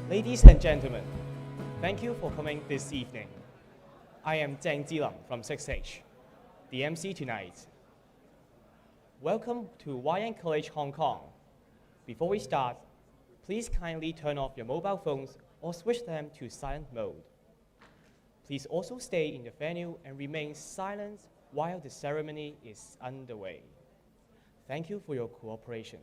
Ladies and gentlemen, thank you for coming this evening. I am Zhang Zilam from 6H, the MC tonight. Welcome to YN College Hong Kong. Before we start, please kindly turn off your mobile phones or switch them to silent mode. Please also stay in the venue and remain silent while the ceremony is underway. Thank you for your cooperation.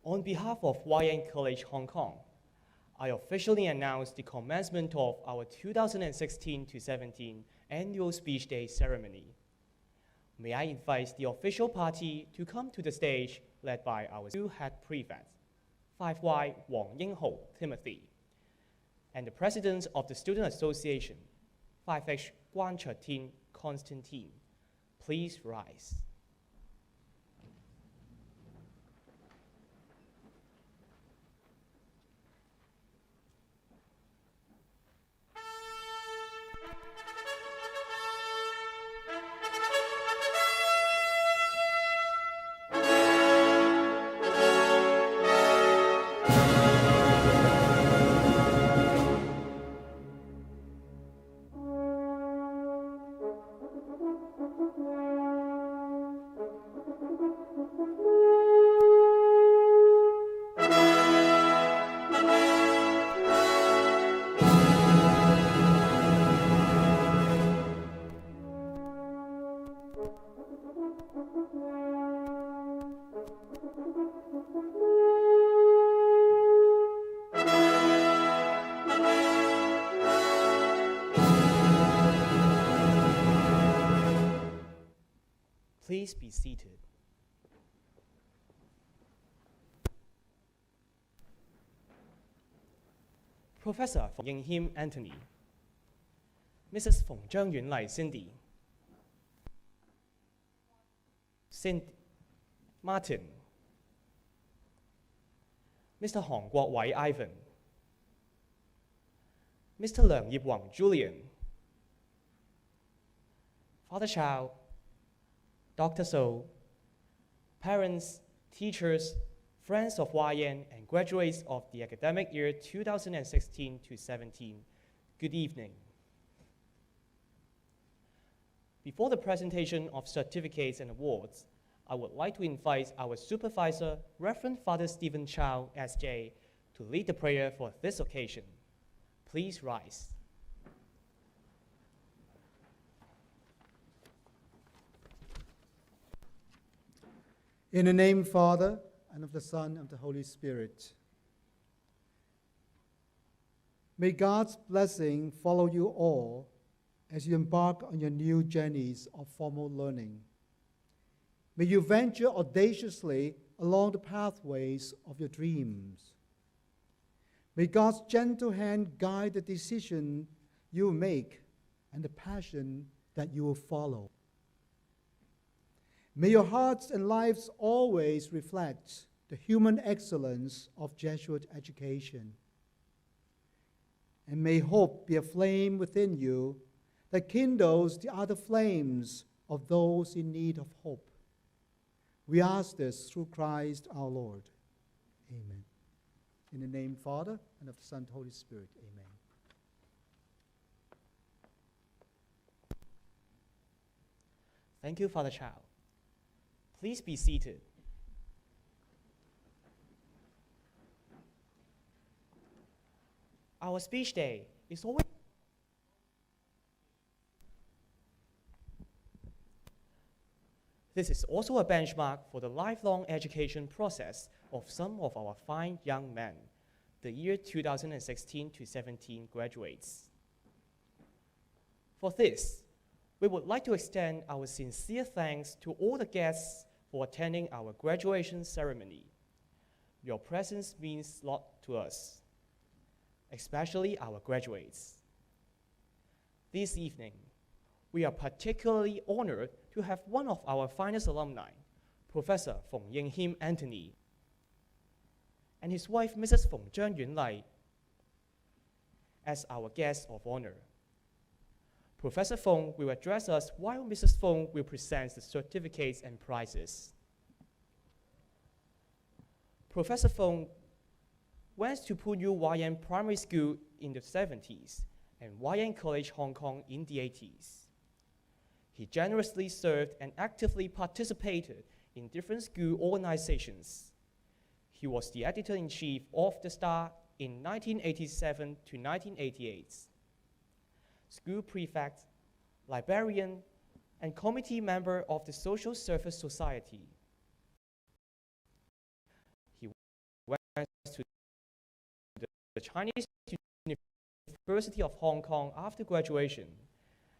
On behalf of YN College Hong Kong, I officially announce the commencement of our 2016-17 Annual Speech Day ceremony. May I invite the official party to come to the stage, led by our two head prefects, 5Y Wang Yinghou Timothy, and the President of the Student Association, 5H Guan Chetin Constantine. Please rise. Please be seated. Professor Feng Yinghim Anthony, Mrs. Feng Zhang Yunlai Cindy, Martin, Mr. Hong Guo Wei Ivan, Mr. Leung Yip Wang Julian, Father Chow, Dr. So, parents, teachers, friends of YN, and graduates of the academic year 2016 to 17, good evening. Before the presentation of certificates and awards, I would like to invite our supervisor, Reverend Father Stephen Chow, SJ, to lead the prayer for this occasion. Please rise. In the name of the Father, and of the Son, and of the Holy Spirit. May God's blessing follow you all as you embark on your new journeys of formal learning. May you venture audaciously along the pathways of your dreams. May God's gentle hand guide the decision you make and the passion that you will follow. May your hearts and lives always reflect the human excellence of Jesuit education. And may hope be a flame within you that kindles the other flames of those in need of hope. We ask this through Christ our Lord. Amen. In the name of the Father, and of the Son, and the Holy Spirit. Amen. Thank you, Father Chow. Please be seated. Our speech day is always This is also a benchmark for the lifelong education process of some of our fine young men, the year 2016 to 17 graduates. For this, we would like to extend our sincere thanks to all the guests for attending our graduation ceremony. Your presence means a lot to us, especially our graduates. This evening, we are particularly honored to have one of our finest alumni, Professor Feng Yinghim Anthony, and his wife, Mrs. Feng Zhang Yunlai, as our guest of honor. Professor Feng will address us while Mrs. Feng will present the certificates and prizes. Professor Feng went to Punu YN Primary School in the 70s and YN College Hong Kong in the 80s. He generously served and actively participated in different school organizations. He was the editor-in-chief of The Star in 1987 to 1988. School prefect, librarian, and committee member of the Social Service Society. He went to the Chinese University of Hong Kong after graduation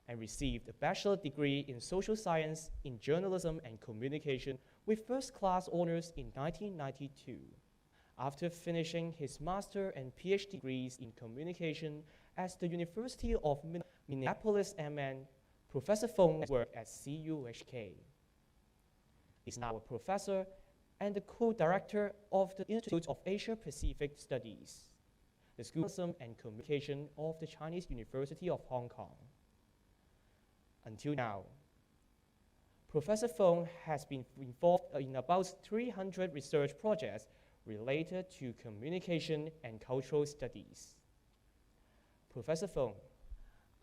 and received a bachelor's degree in social science in journalism and communication with first-class honors in 1992. After finishing his master and PhD degrees in communication at the University of Minneapolis MN, Professor Feng worked at CUHK. He is now a professor and the co-director of the Institute of Asia-Pacific Studies, the School of Journalism and Communication of the Chinese University of Hong Kong. Until now, Professor Feng has been involved in about 300 research projects related to communication and cultural studies. Professor Feng,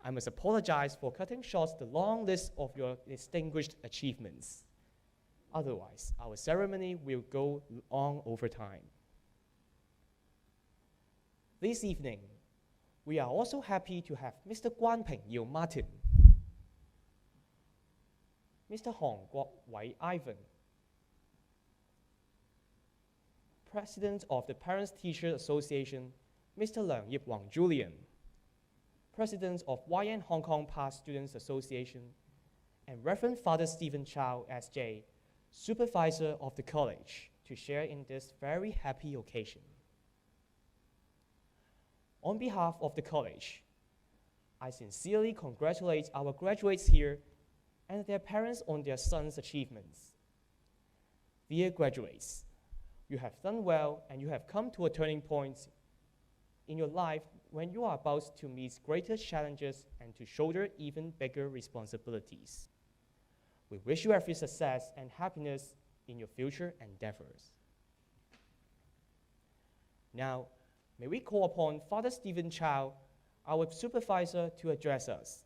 I must apologize for cutting short the long list of your distinguished achievements. Otherwise, our ceremony will go on over time. This evening, we are also happy to have Mr. Guan Pingyou Martin, Mr. Hong Guo Wei Ivan, President of the Parents-Teachers Association, Mr. Leung Yip Wang Julian, President of YN Hong Kong Past Students Association, and Reverend Father Stephen Chow, S.J., Supervisor of the College, to share in this very happy occasion. On behalf of the College, I sincerely congratulate our graduates here and their parents on their sons' achievements. Dear graduates, you have done well and you have come to a turning point in your life when you are about to meet greater challenges and to shoulder even bigger responsibilities. We wish you every success and happiness in your future endeavors. Now, may we call upon Father Stephen Chow, our supervisor, to address us.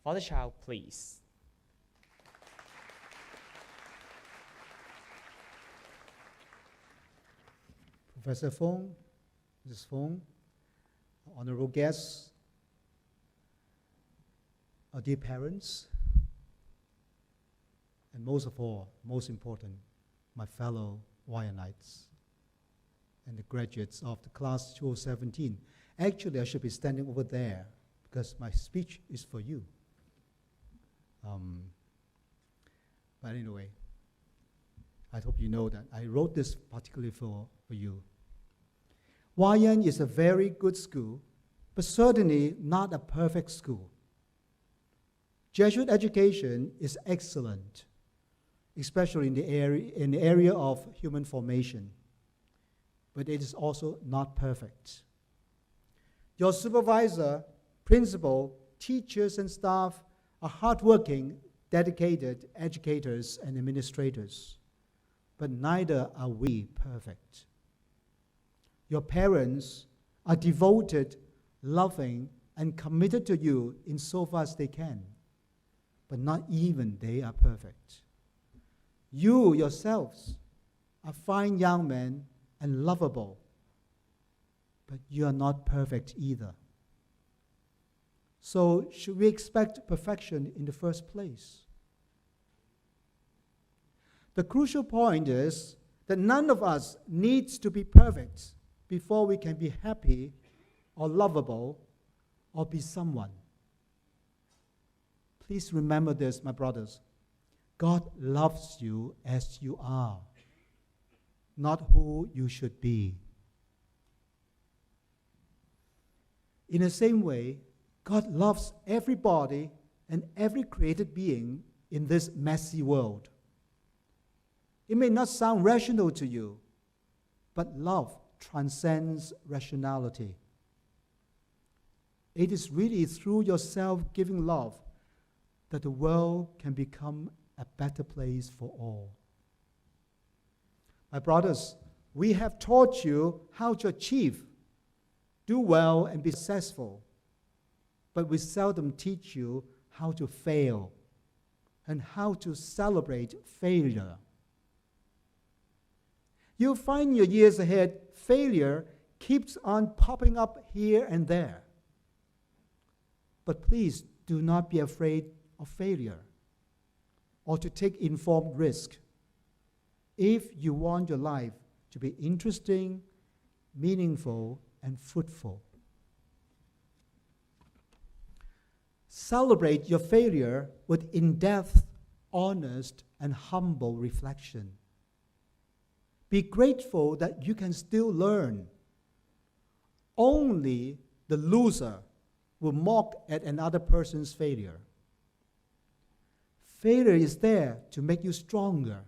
Father Chow, please. Professor Fung, Mrs. Fung, honorable guests, our dear parents, and most of all, most important, my fellow Wyanites and the graduates of the class 2017. Actually, I should be standing over there because my speech is for you. But anyway, I hope you know that I wrote this particularly for you. Waiyan is a very good school, but certainly not a perfect school. Jesuit education is excellent, especially in the area of human formation, but it is also not perfect. Your supervisor, principal, teachers, and staff are hardworking, dedicated educators and administrators, but neither are we perfect. Your parents are devoted, loving, and committed to you in so far as they can, but not even they are perfect. You yourselves are fine young men and lovable, but you are not perfect either. So should we expect perfection in the first place? The crucial point is that none of us needs to be perfect before we can be happy or lovable or be someone. Please remember this, my brothers. God loves you as you are, not who you should be. In the same way, God loves everybody and every created being in this messy world. It may not sound rational to you, but love transcends rationality. It is really through your self-giving love that the world can become a better place for all. My brothers, we have taught you how to achieve, do well, and be successful, but we seldom teach you how to fail and how to celebrate failure. You'll find in your years ahead, failure keeps on popping up here and there. But please do not be afraid of failure or to take informed risk if you want your life to be interesting, meaningful, and fruitful. Celebrate your failure with in-depth, honest, and humble reflection. Be grateful that you can still learn. Only the loser will mock at another person's failure. Failure is there to make you stronger.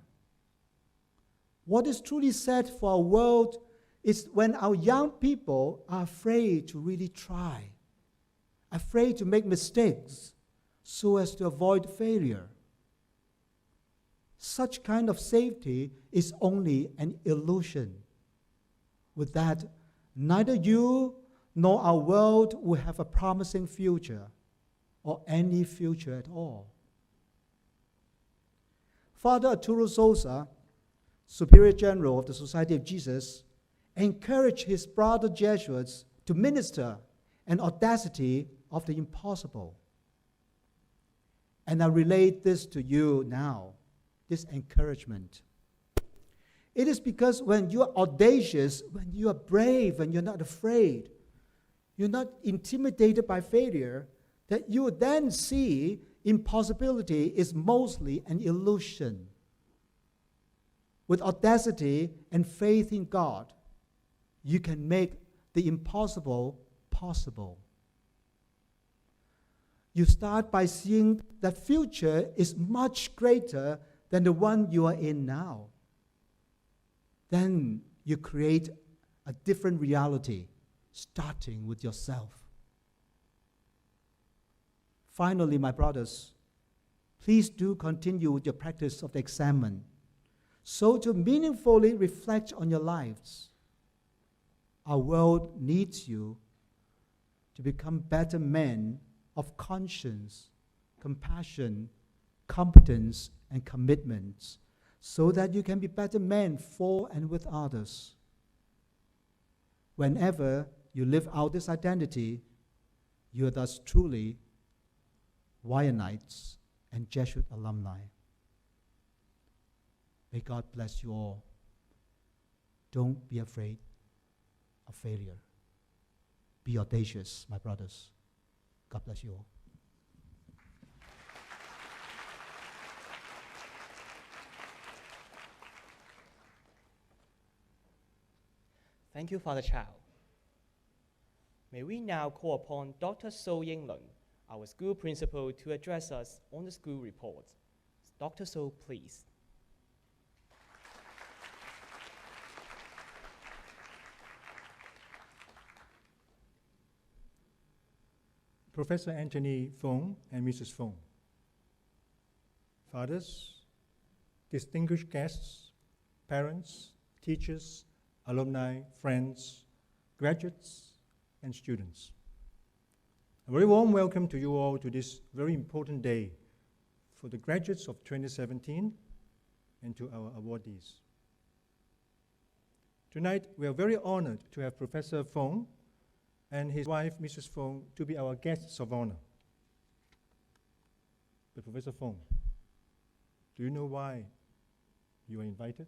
What is truly sad for our world is when our young people are afraid to really try, afraid to make mistakes so as to avoid failure. Such kind of safety is only an illusion. With that, neither you nor our world will have a promising future or any future at all. Father Arturo Sosa, Superior General of the Society of Jesus, encouraged his brother Jesuits to minister an audacity of the impossible. And I relate this to you now, this encouragement. It is because when you are audacious, when you are brave, when you're not afraid, you're not intimidated by failure, that you then see impossibility is mostly an illusion. With audacity and faith in God, you can make the impossible possible. You start by seeing that future is much greater than the one you are in now. Then you create a different reality, starting with yourself. Finally, my brothers, please do continue with your practice of the examen, so to meaningfully reflect on your lives. Our world needs you to become better men of conscience, compassion, competence, and commitments, so that you can be better men for and with others. Whenever you live out this identity, you are thus truly Wyanites and Jesuit alumni. May God bless you all. Don't be afraid of failure. Be audacious, my brothers. God bless you all. Thank you, Father Chow. May we now call upon Dr. So Ying-lun, our school principal, to address us on the school report. Dr. So, please. Professor Anthony Fung and Mrs. Fung, fathers, distinguished guests, parents, teachers, alumni, friends, graduates, and students. A very warm welcome to you all to this very important day for the graduates of 2017 and to our awardees. Tonight, we are very honored to have Professor Fung and his wife, Mrs. Fung, to be our guests of honor. But Professor Fung, do you know why you are invited?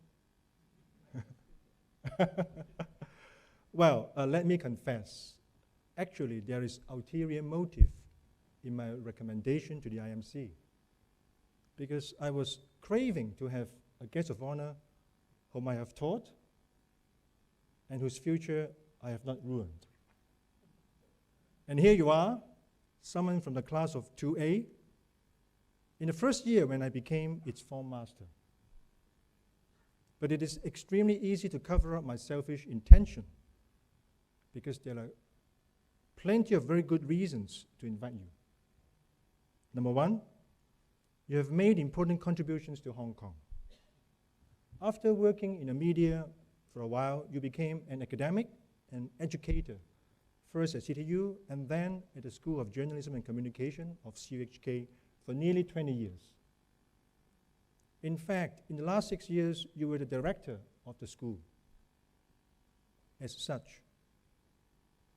Well, let me confess. Actually, there is ulterior motive in my recommendation to the IMC, because I was craving to have a guest of honor whom I have taught and whose future I have not ruined. And here you are, someone from the class of 2A, in the first year when I became its form master. But it is extremely easy to cover up my selfish intention, because there are plenty of very good reasons to invite you. Number one, you have made important contributions to Hong Kong. After working in the media for a while, you became an academic and educator, first at CTU and then at the School of Journalism and Communication of CUHK for nearly 20 years. In fact, in the last 6 years, you were the director of the school. As such,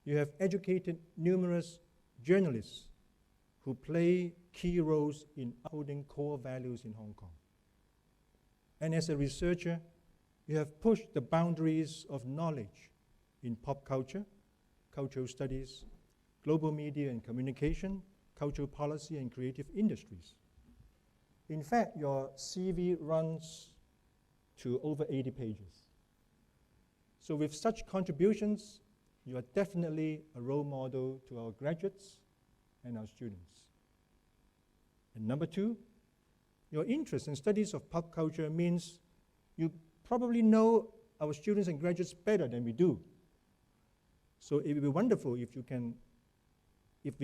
you have educated numerous journalists who play key roles in upholding core values in Hong Kong. And as a researcher, you have pushed the boundaries of knowledge in pop culture, cultural studies, global media and communication, cultural policy and creative industries. In fact, your CV runs to over 80 pages. So with such contributions, you are definitely a role model to our graduates and our students. And number two, your interest in studies of pop culture means you probably know our students and graduates better than we do. So it would be wonderful if we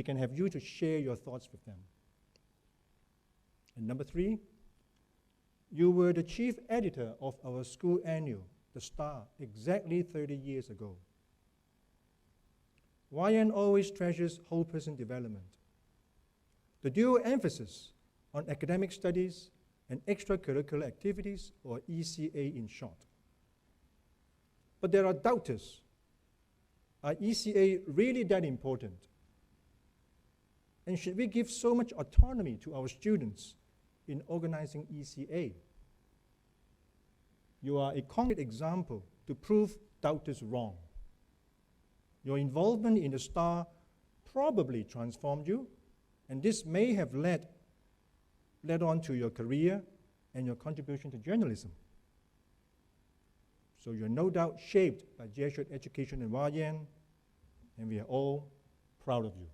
can have you to share your thoughts with them. And number three, you were the chief editor of our school annual, The Star, exactly 30 years ago. YN always treasures whole person development. The dual emphasis on academic studies and extracurricular activities, or ECA in short. But there are doubters. Are ECA really that important? And should we give so much autonomy to our students in organizing ECA? You are a concrete example to prove doubters wrong. Your involvement in the Star probably transformed you, and this may have led led on to your career and your contribution to journalism. So you're no doubt shaped by Jesuit education in Hua Yan, and we are all proud of you.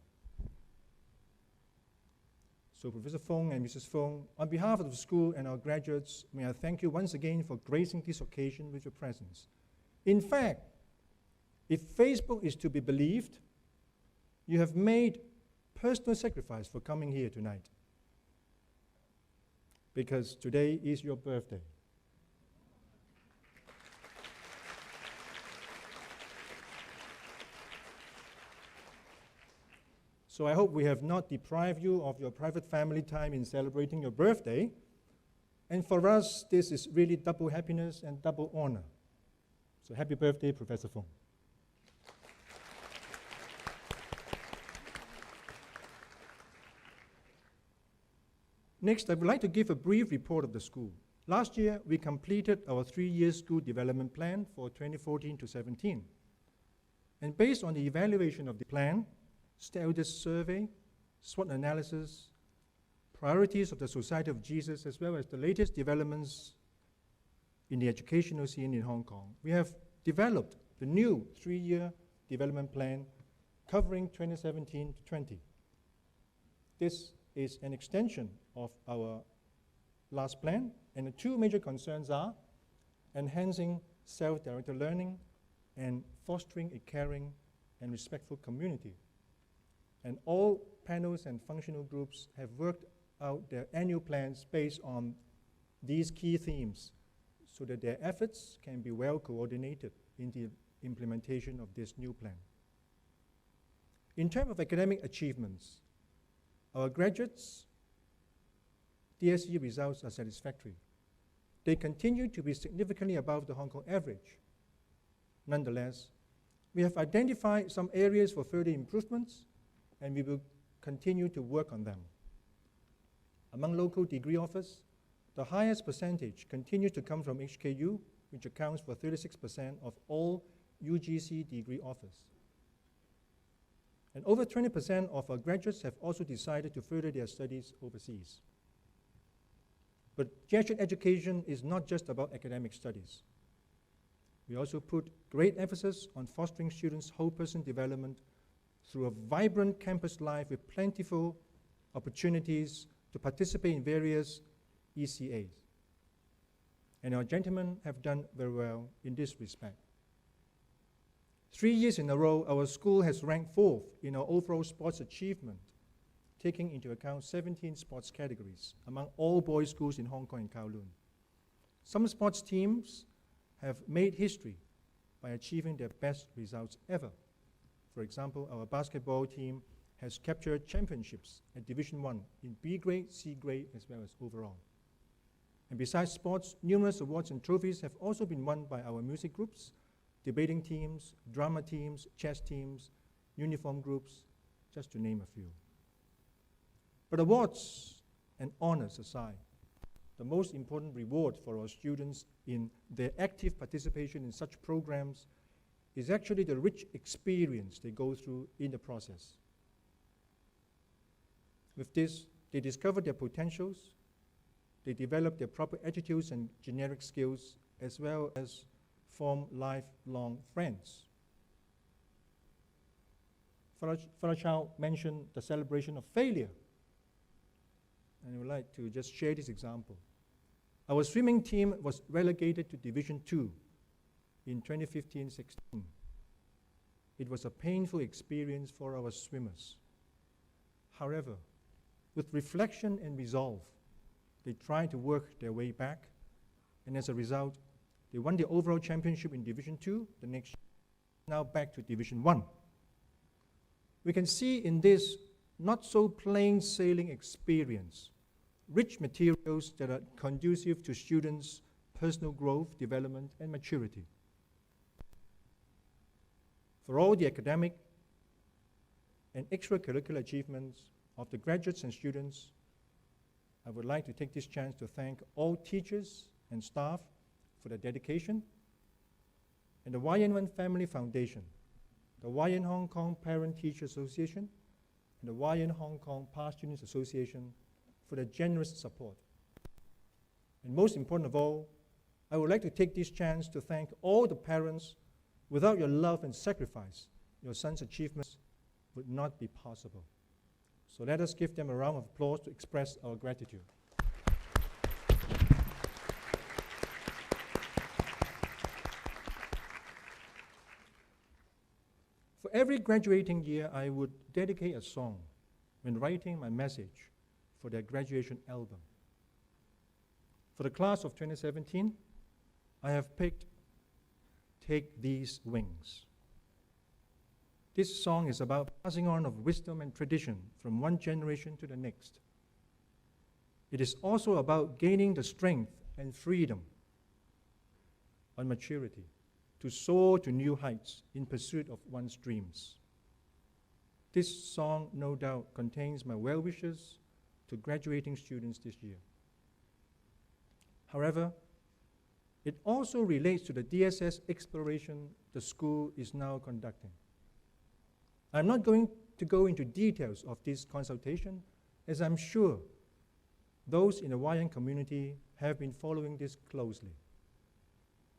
So Professor Fung and Mrs. Fung, on behalf of the school and our graduates, may I thank you once again for gracing this occasion with your presence. In fact, if Facebook is to be believed, you have made personal sacrifice for coming here tonight, because today is your birthday. So I hope we have not deprived you of your private family time in celebrating your birthday. And for us, this is really double happiness and double honor. So happy birthday, Professor Fung. Next, I would like to give a brief report of the school. Last year, we completed our 3-year school development plan for 2014 to 17. And based on the evaluation of the plan, stakeholders survey, SWOT analysis, priorities of the Society of Jesus, as well as the latest developments in the educational scene in Hong Kong, we have developed the new 3-year development plan covering 2017 to 20. This is an extension of our last plan, and the two major concerns are enhancing self-directed learning and fostering a caring and respectful community. And all panels and functional groups have worked out their annual plans based on these key themes so that their efforts can be well coordinated in the implementation of this new plan. In terms of academic achievements, our graduates' DSE results are satisfactory. They continue to be significantly above the Hong Kong average. Nonetheless, we have identified some areas for further improvements, and we will continue to work on them. Among local degree offers, the highest percentage continues to come from HKU, which accounts for 36% of all UGC degree offers. And over 20% of our graduates have also decided to further their studies overseas. But Jesuit education is not just about academic studies. We also put great emphasis on fostering students' whole person development through a vibrant campus life with plentiful opportunities to participate in various ECAs. And our gentlemen have done very well in this respect. 3 years in a row, our school has ranked 4th in our overall sports achievement, taking into account 17 sports categories among all boys' schools in Hong Kong and Kowloon. Some sports teams have made history by achieving their best results ever. For example, our basketball team has captured championships at Division 1 in B grade, C grade, as well as overall. And besides sports, numerous awards and trophies have also been won by our music groups, debating teams, drama teams, chess teams, uniform groups, just to name a few. But awards and honors aside, the most important reward for our students in their active participation in such programs is actually the rich experience they go through in the process. With this, they discover their potentials, they develop their proper attitudes and generic skills, as well as form lifelong friends. Father Chow mentioned the celebration of failure, and I would like to just share this example. Our swimming team was relegated to Division 2 in 2015-16. It was a painful experience for our swimmers. However, with reflection and resolve, they tried to work their way back, and as a result, they won the overall championship in Division 2 the next year, now back to Division 1. We can see in this not so plain sailing experience rich materials that are conducive to students' personal growth, development, and maturity. For all the academic and extracurricular achievements of the graduates and students, I would like to take this chance to thank all teachers and staff for their dedication, and the YN1 Family Foundation, the YN Hong Kong Parent Teacher Association, and the YN Hong Kong Past Students Association for their generous support. And most important of all, I would like to take this chance to thank all the parents. Without your love and sacrifice, your son's achievements would not be possible. So let us give them a round of applause to express our gratitude. For every graduating year, I would dedicate a song when writing my message for their graduation album. For the class of 2017, I have picked Take These Wings. This song is about passing on of wisdom and tradition from one generation to the next. It is also about gaining the strength and freedom and maturity to soar to new heights in pursuit of one's dreams. This song, no doubt, contains my well wishes to graduating students this year. However, it also relates to the DSS exploration the school is now conducting. I'm not going to go into details of this consultation, as I'm sure those in the YN community have been following this closely.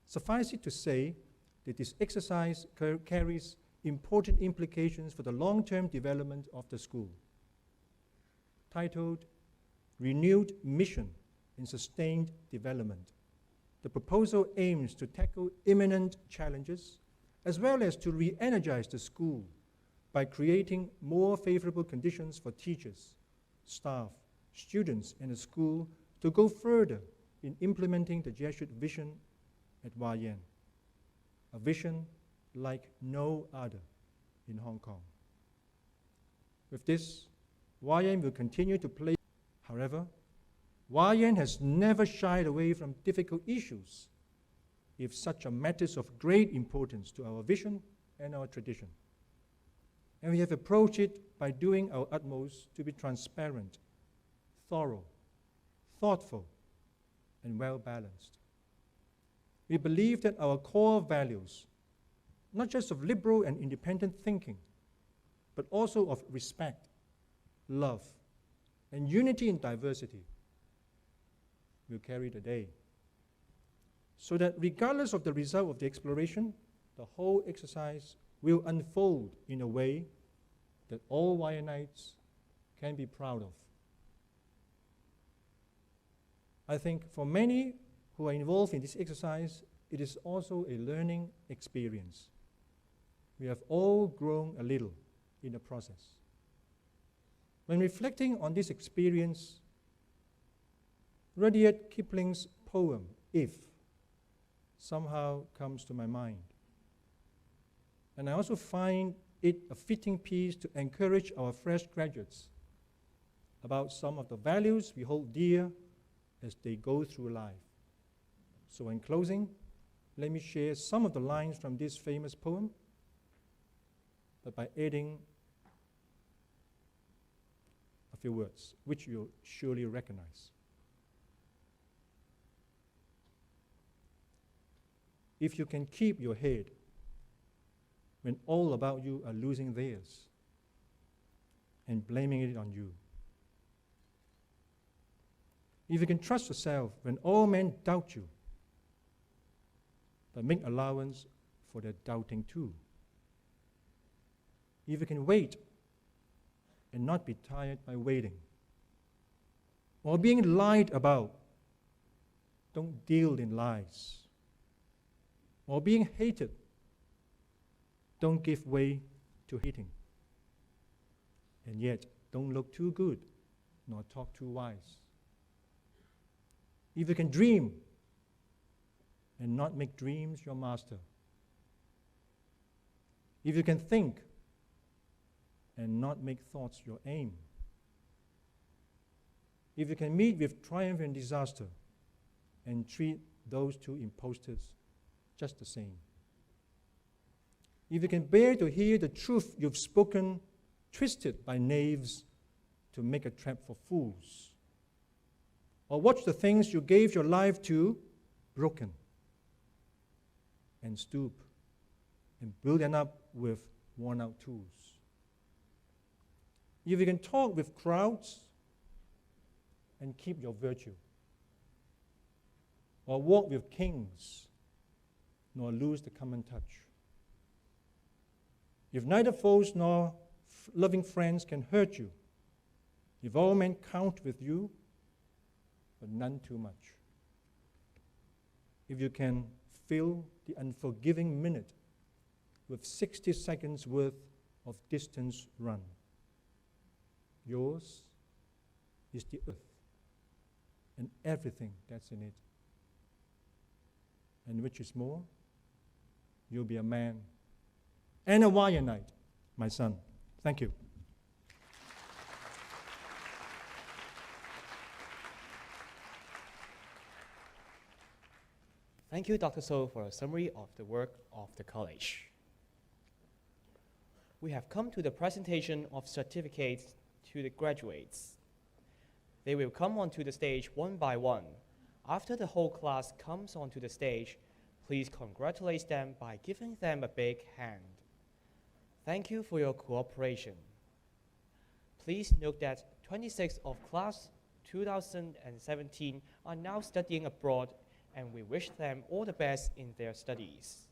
Suffice it to say that this exercise carries important implications for the long-term development of the school. Titled Renewed Mission in Sustained Development, the proposal aims to tackle imminent challenges as well as to re-energize the school by creating more favorable conditions for teachers, staff, students, and the school to go further in implementing the Jesuit vision at YN, a vision like no other in Hong Kong. With this, YN will continue to play. However, YN has never shied away from difficult issues if such are matters of great importance to our vision and our tradition. And we have approached it by doing our utmost to be transparent, thorough, thoughtful, and well-balanced. We believe that our core values, not just of liberal and independent thinking, but also of respect, love, and unity in diversity, will carry the day. So that regardless of the result of the exploration, the whole exercise will unfold in a way that all YNites can be proud of. I think for many who are involved in this exercise, it is also a learning experience. We have all grown a little in the process. When reflecting on this experience, Rudyard Kipling's poem, If, somehow comes to my mind. And I also find it a fitting piece to encourage our fresh graduates about some of the values we hold dear as they go through life. So in closing, let me share some of the lines from this famous poem, but by adding a few words, which you'll surely recognize. If you can keep your head when all about you are losing theirs and blaming it on you. If you can trust yourself when all men doubt you, but make allowance for their doubting too. If you can wait and not be tired by waiting, or being lied about, don't deal in lies. Or being hated, don't give way to hating. And yet, don't look too good, nor talk too wise. If you can dream and not make dreams your master. If you can think and not make thoughts your aim. If you can meet with triumph and disaster and treat those two impostors just the same. If you can bear to hear the truth you've spoken, twisted by knaves to make a trap for fools. Or watch the things you gave your life to broken and stoop and build them up with worn out tools. If you can talk with crowds and keep your virtue, or walk with kings, nor lose the common touch. If neither foes nor loving friends can hurt you, if all men count with you, but none too much, if you can fill the unforgiving minute with 60 seconds worth of distance run, yours is the earth and everything that's in it. And which is more, you'll be a man and a Wyanite, my son. Thank you. Thank you, Dr. So, for a summary of the work of the college. We have come to the presentation of certificates to the graduates. They will come onto the stage one by one. After the whole class comes onto the stage, please congratulate them by giving them a big hand. Thank you for your cooperation. Please note that 26 of class 2017 are now studying abroad, and we wish them all the best in their studies.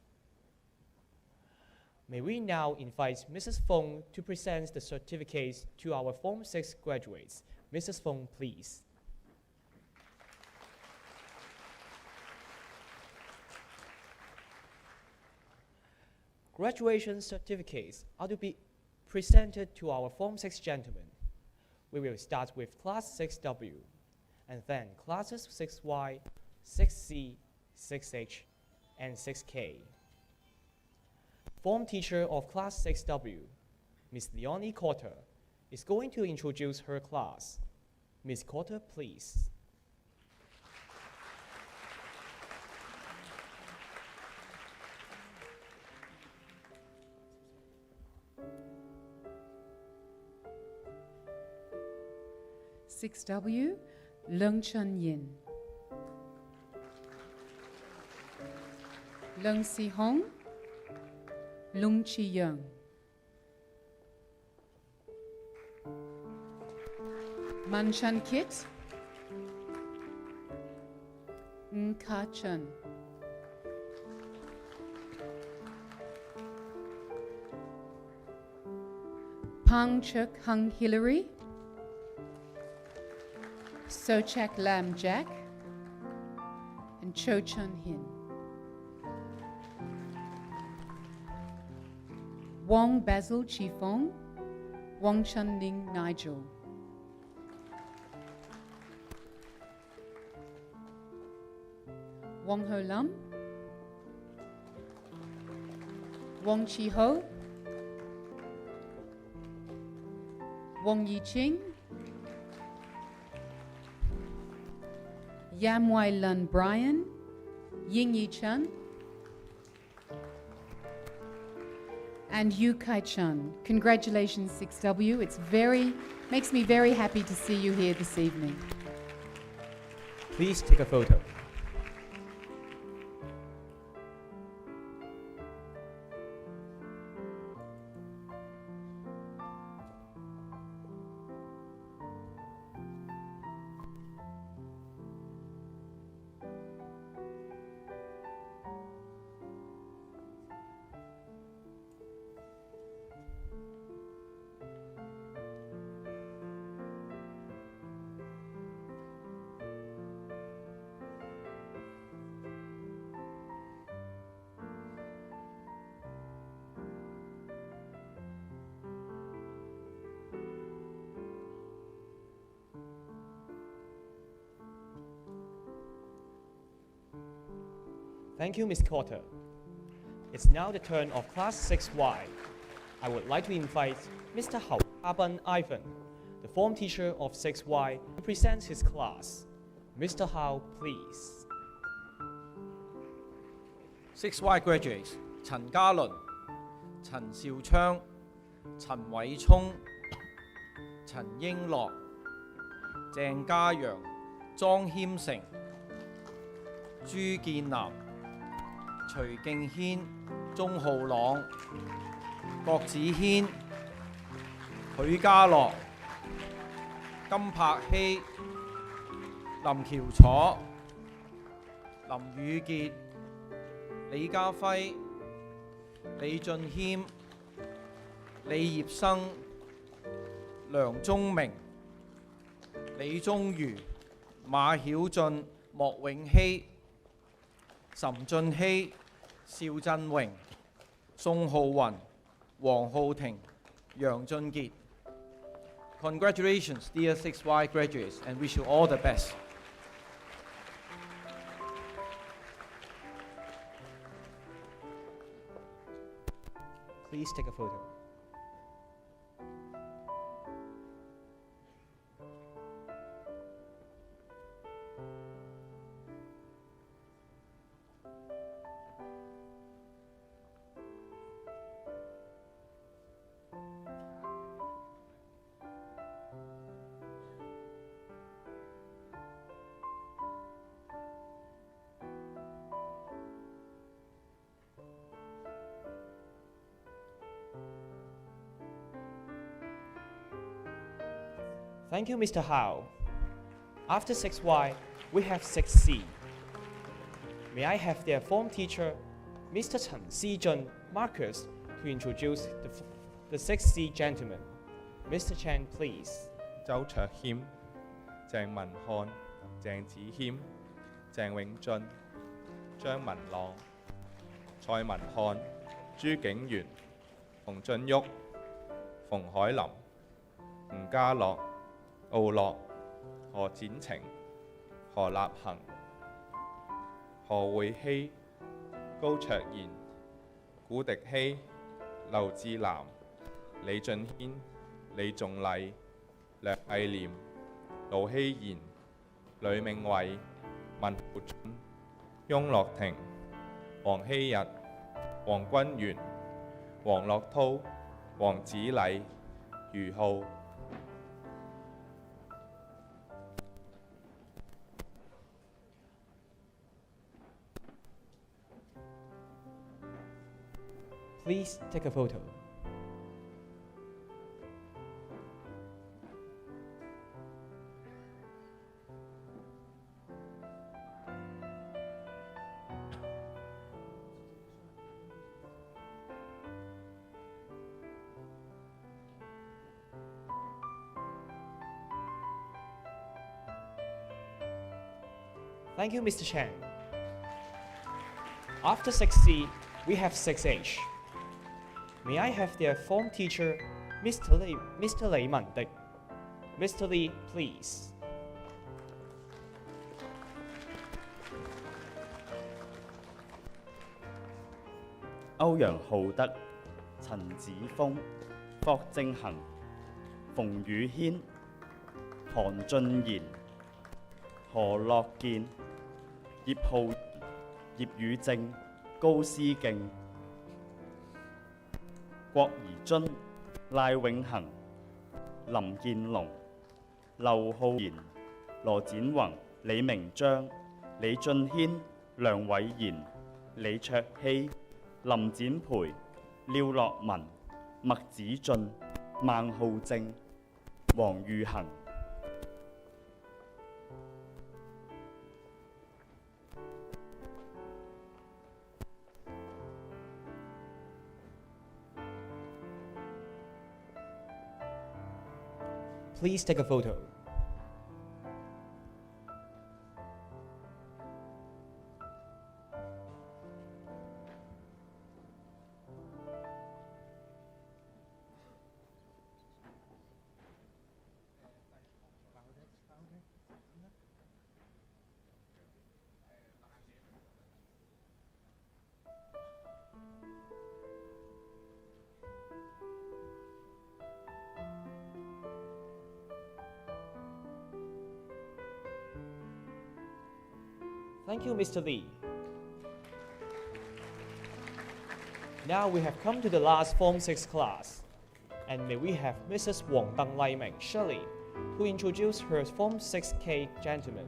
May we now invite Mrs. Fong to present the certificates to our Form 6 graduates. Mrs. Fong, please. Graduation certificates are to be presented to our Form 6 gentlemen. We will start with Class 6W, and then Classes 6Y, 6C, 6H, and 6K. Form teacher of Class 6W, Ms. Leonie Cotter, is going to introduce her class. Ms. Cotter, please. Six W, Leung Chun Yin. Leung Si Hong, Lung Chi Young. Man Chan Kit, Ng Ka Chun. Pang Chuk Hung Hillary, Sochak Lam Jack, and Cho Chun Hin. Wong Basil Chi Fong, Wong Chun Ning Nigel. Wong Ho Lam, Wong Chi Ho, Wong Yi Ching, Yam Wai Lun Brian, Ying Yi Chun, and Yu Kai Chun. Congratulations, 6W. Makes me very happy to see you here this evening. Please take a photo. Thank you, Ms. Cotter. It's now the turn of Class 6Y. I would like to invite Mr. Hao Aban Ivan, the form teacher of 6Y, to present his class. Mr. Hao, please. 6Y graduates 陳嘉倫、陳兆昌、陳偉聰、陳英樂、鄭嘉陽、莊謙成、朱建南、徐敬軒、鐘浩朗、郭子軒、許家樂、金柏希、林喬楚、林宇傑、李家輝、李俊謙、李業生、梁宗明、李宗瑜、馬曉俊、莫永熙、岑俊熙、邵振榮、宋浩雲、黃浩庭、楊俊傑。Congratulations, dear 6Y graduates, and wish you all the best. Please take a photo. Thank you, Mr. Hao. After 6Y, we have 6C. May I have their form teacher, Mr. Chen Xijun Marcus, to introduce the 6C gentlemen. Mr. Chen, please. 周卓謙、鄭文漢、鄭子謙、鄭永俊、張文朗、蔡文漢、朱景元、馮俊旭、馮海林、吳家樂、奧樂、何展晴、何立恒、何會希、高卓賢、古迪希、劉志南、李俊軒、李仲禮、梁毅廉、盧希賢、呂明偉、文浩俊、翁樂婷、黃希日、黃君元、黃樂滔、黃子禮、余浩。Please take a photo. Thank you, Mr. Chen. After 6C, we have 6H. May I have their form teacher, Mr. Li Mandik. Mr. Li, please. 歐陽浩德、陳子峰、霍正恒、馮宇軒、韓俊賢、何樂健、葉浩然、葉宇正、高思敬、郭怡津、賴永恒、林建龍、劉浩然、羅展宏、李明章、李俊軒、梁偉賢、李卓希、林展培、廖樂文、麥子俊、孟浩正、黃裕恒。Please take a photo. Thank you, Mr. Lee. Now we have come to the last Form 6 class, and may we have Mrs. Wong Deng Lai Ming Shirley to introduce her Form 6K gentlemen.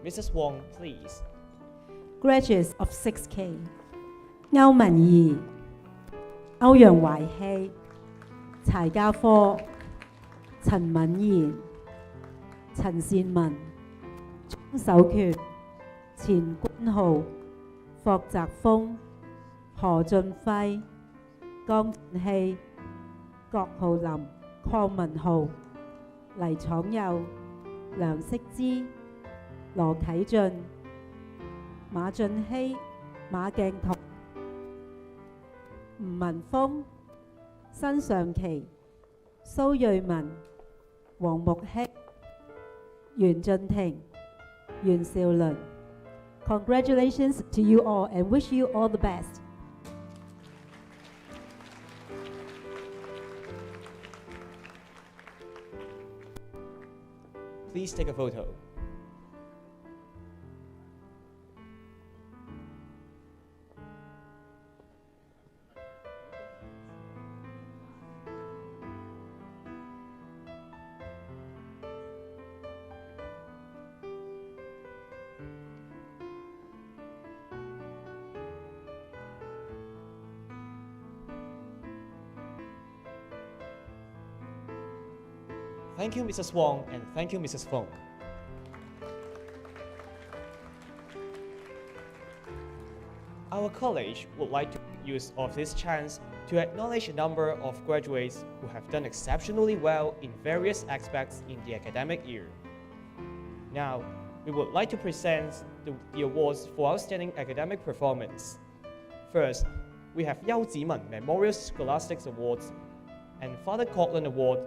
Mrs. Wong, please. Graduates of 6K 歐文儀、歐陽懷希、柴家科、陳敏賢、陳善文、守權、錢君浩、霍澤峰、何俊輝、江建熙、郭浩林、鄺文浩、黎闖佑、梁式之、羅啟俊、馬俊熙、馬鏡彤、吳文峰、申尚琪、蘇瑞文、黃木希、袁俊廷、袁兆倫。Congratulations to you all and wish you all the best. Please take a photo. Thank you, Mrs. Wong, and thank you, Mrs. Fong. Our college would like to make use of this chance to acknowledge a number of graduates who have done exceptionally well in various aspects in the academic year. Now, we would like to present the awards for outstanding academic performance. First, we have Yao Zimen Memorial Scholastics Awards and Father Coughlin Award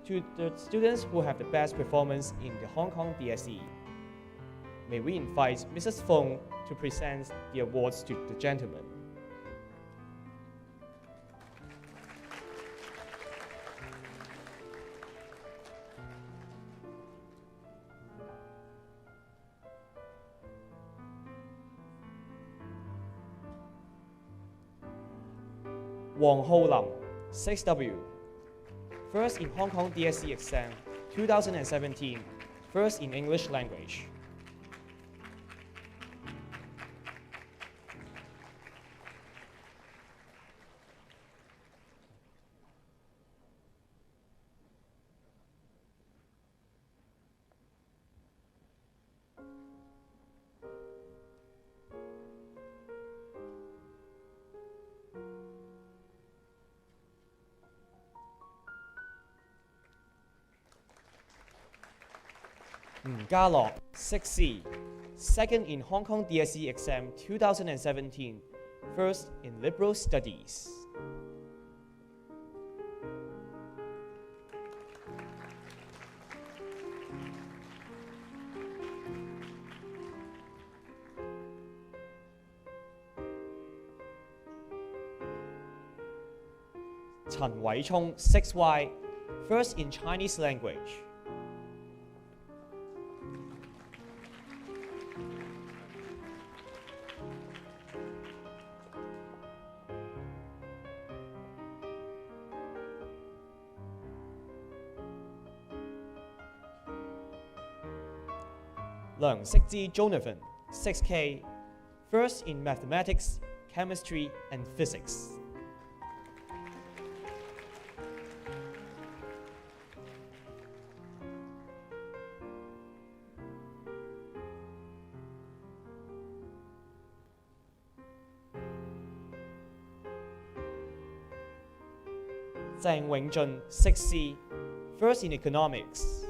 to the students who have the best performance in the Hong Kong DSE. May we invite Mrs. Fong to present the awards to the gentlemen. Wang Ho Lam, 6W. First in Hong Kong DSE exam 2017, first in English language. Ga Lok, 6C, second in Hong Kong DSE exam 2017, first in liberal studies. Chen Weichong, 6Y, first in Chinese language. Leung Sik-ji Jonathan, 6K, first in mathematics, chemistry, and physics. Zhang Wengjun, 6C, first in economics.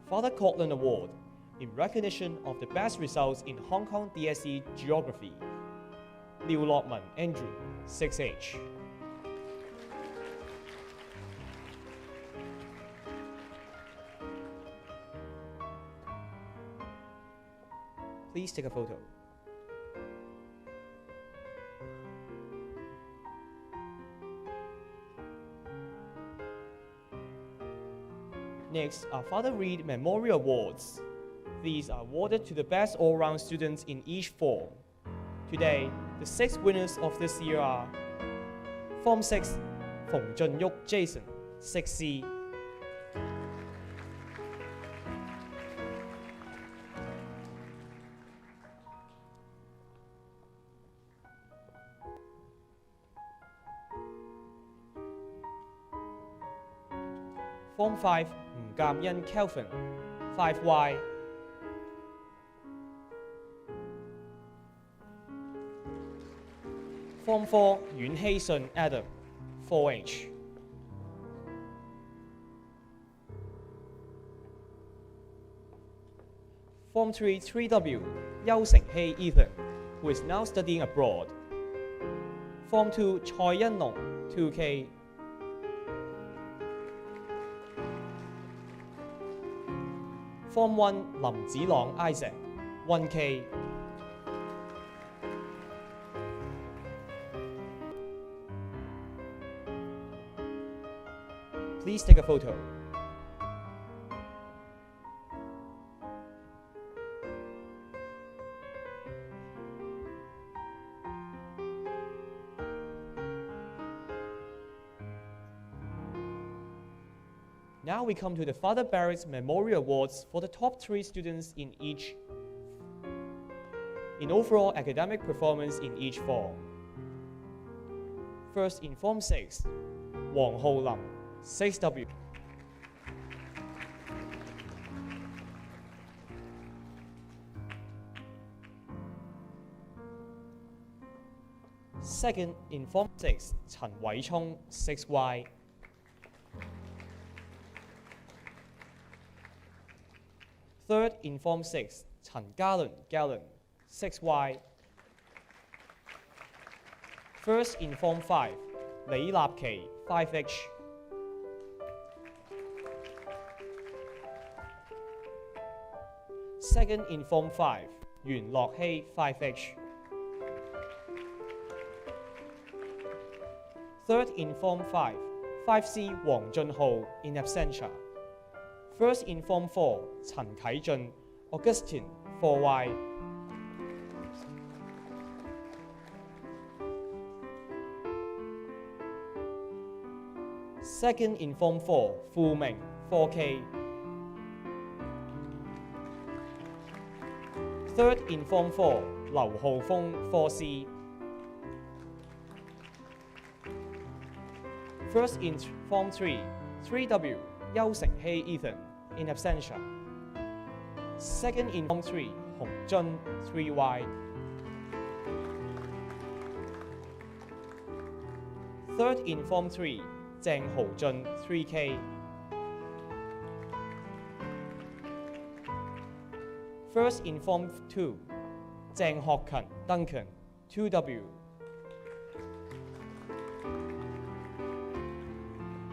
Father Coughlin Award in recognition of the best results in Hong Kong DSE Geography. Liu Lokman Andrew, 6H. Please take a photo. Next are Father Reed Memorial Awards. These are awarded to the best all-round students in each form. Today, the 6 winners of this year are Form 6, Feng Junyuk Jason, 6C. Form 5 吳鑑恩 Kelvin 5Y。Form 4 阮希信 Adam 4H。Form 3 3W 邱成希 Ethan, who is now studying abroad. Form 2 蔡欣龍 2K。Form 1 林子朗 Isaac 1K。Please take a photo. Now we come to the Father Barrett's Memorial Awards for the top 3 students in overall academic performance in each form. First in Form 6, 黃浩林 6W. Second in Form 6, 陳偉聰 6Y. Third in Form 6, 陳嘉倫 Galen 6Y. First in Form 5, 李立琪 5H. Second in Form 5, 袁樂希 5H. Third in Form 5, 5C 黃俊浩 in absentia. First in Form 4, 陳啟俊 Augustine 4Y. Second in Form 4, 傅明 4K. Third in Form 4, 劉浩峰 4C. First in Form 3, 3W 邱成希 Ethan in absentia. Second in Form 3, 洪津 3Y. Third in Form 3, 鄭豪俊 3K. First in Form 2, 鄭學勤 Duncan 2W.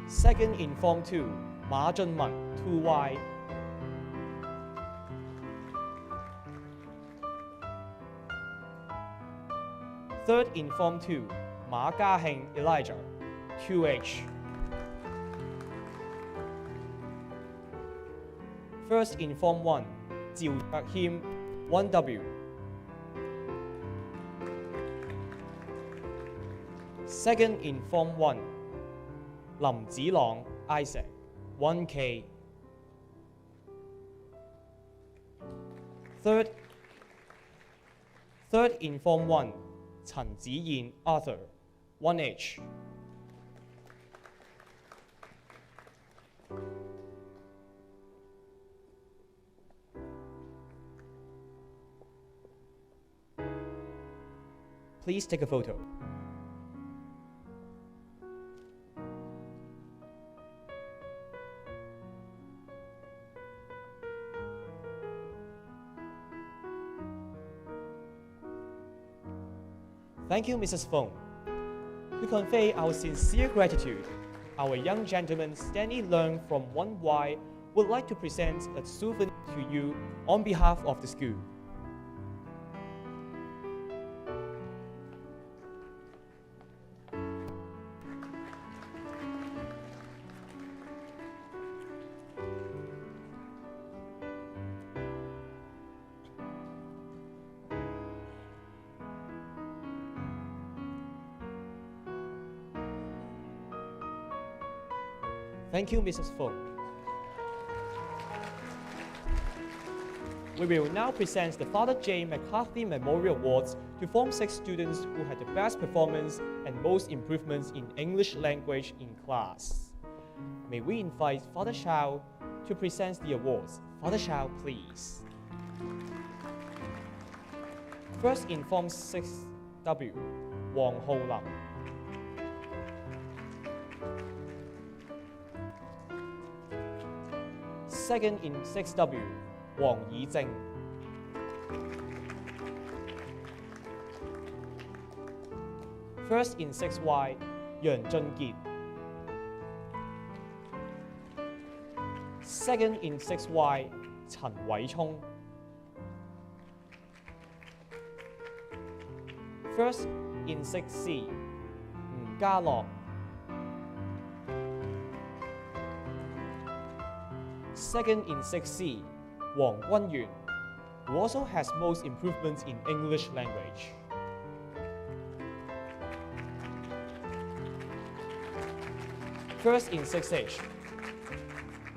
Second in Form 2, 馬俊文 2Y. Third in Form 2, 馬家慶 Elijah 2H. First in Form 1, 趙卓謙 1W. Second in Form 1, 林子朗 Isaac 1K. Third in Form 1, 陳子燕 Arthur 1H. Please take a photo. Thank you, Mrs. Fong. To convey our sincere gratitude, our young gentleman Stanley Leung from 1Y would like to present a souvenir to you on behalf of the school. Thank you, Mrs. Fong. We will now present the Father J. McCarthy Memorial Awards to Form 6 students who had the best performance and most improvements in English language in class. May we invite Father Shao to present the awards. Father Shao, please. First in Form 6W, Wang Hao Lam. Second in 6W, Wang Yizheng. First in 6Y, Yang Zhenkiet. Second in 6Y, Chen Weichong. First in 6C, Ng Jialok. Second in 6C, Wang Gunyuan, who also has most improvements in English language. First in 6H,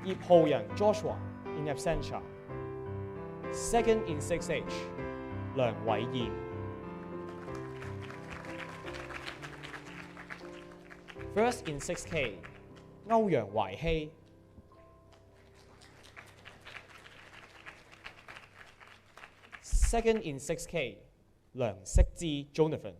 Yip Ho-Yang Joshua, in absentia. Second in 6H, Liang Wei-Yin. First in 6K, Ouyang Wai-Hei. Second in 6K, Liang Xikji Jonathan.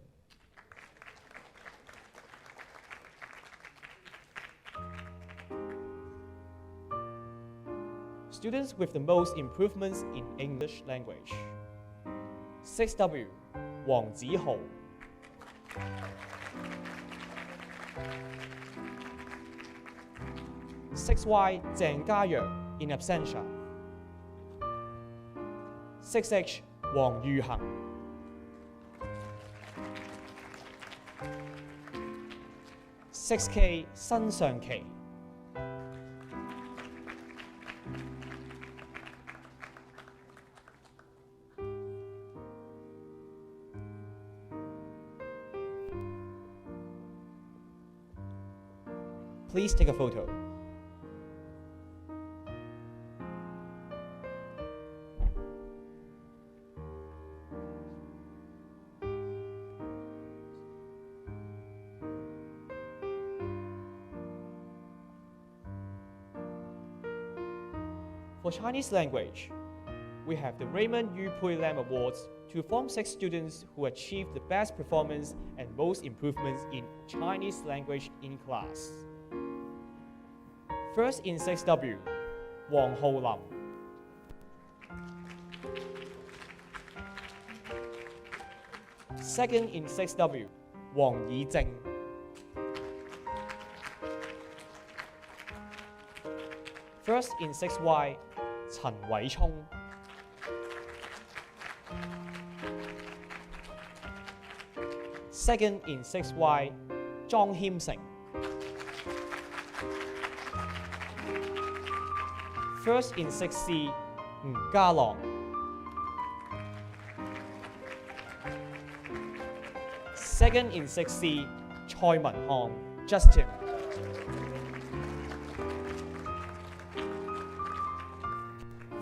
Students with the most improvements in English language. 6W, Wang Zihou. 6Y, Zheng Gayang, in absentia. 6H, Wang Yuheng. 6K, Sun Shangqi. Please take a photo. For Chinese language, we have the Raymond Yu Pui Lam Awards to Form 6 students who achieved the best performance and most improvements in Chinese language in class. First in 6W, Wang Hao Lam. Second in 6W, Wang Yizheng. First in 6Y, Chen Weichong. Second in 6Y, Zhang Himseng. First in 6C, Ng Jialok. Second in 6C, Choi Man-hong, Justin.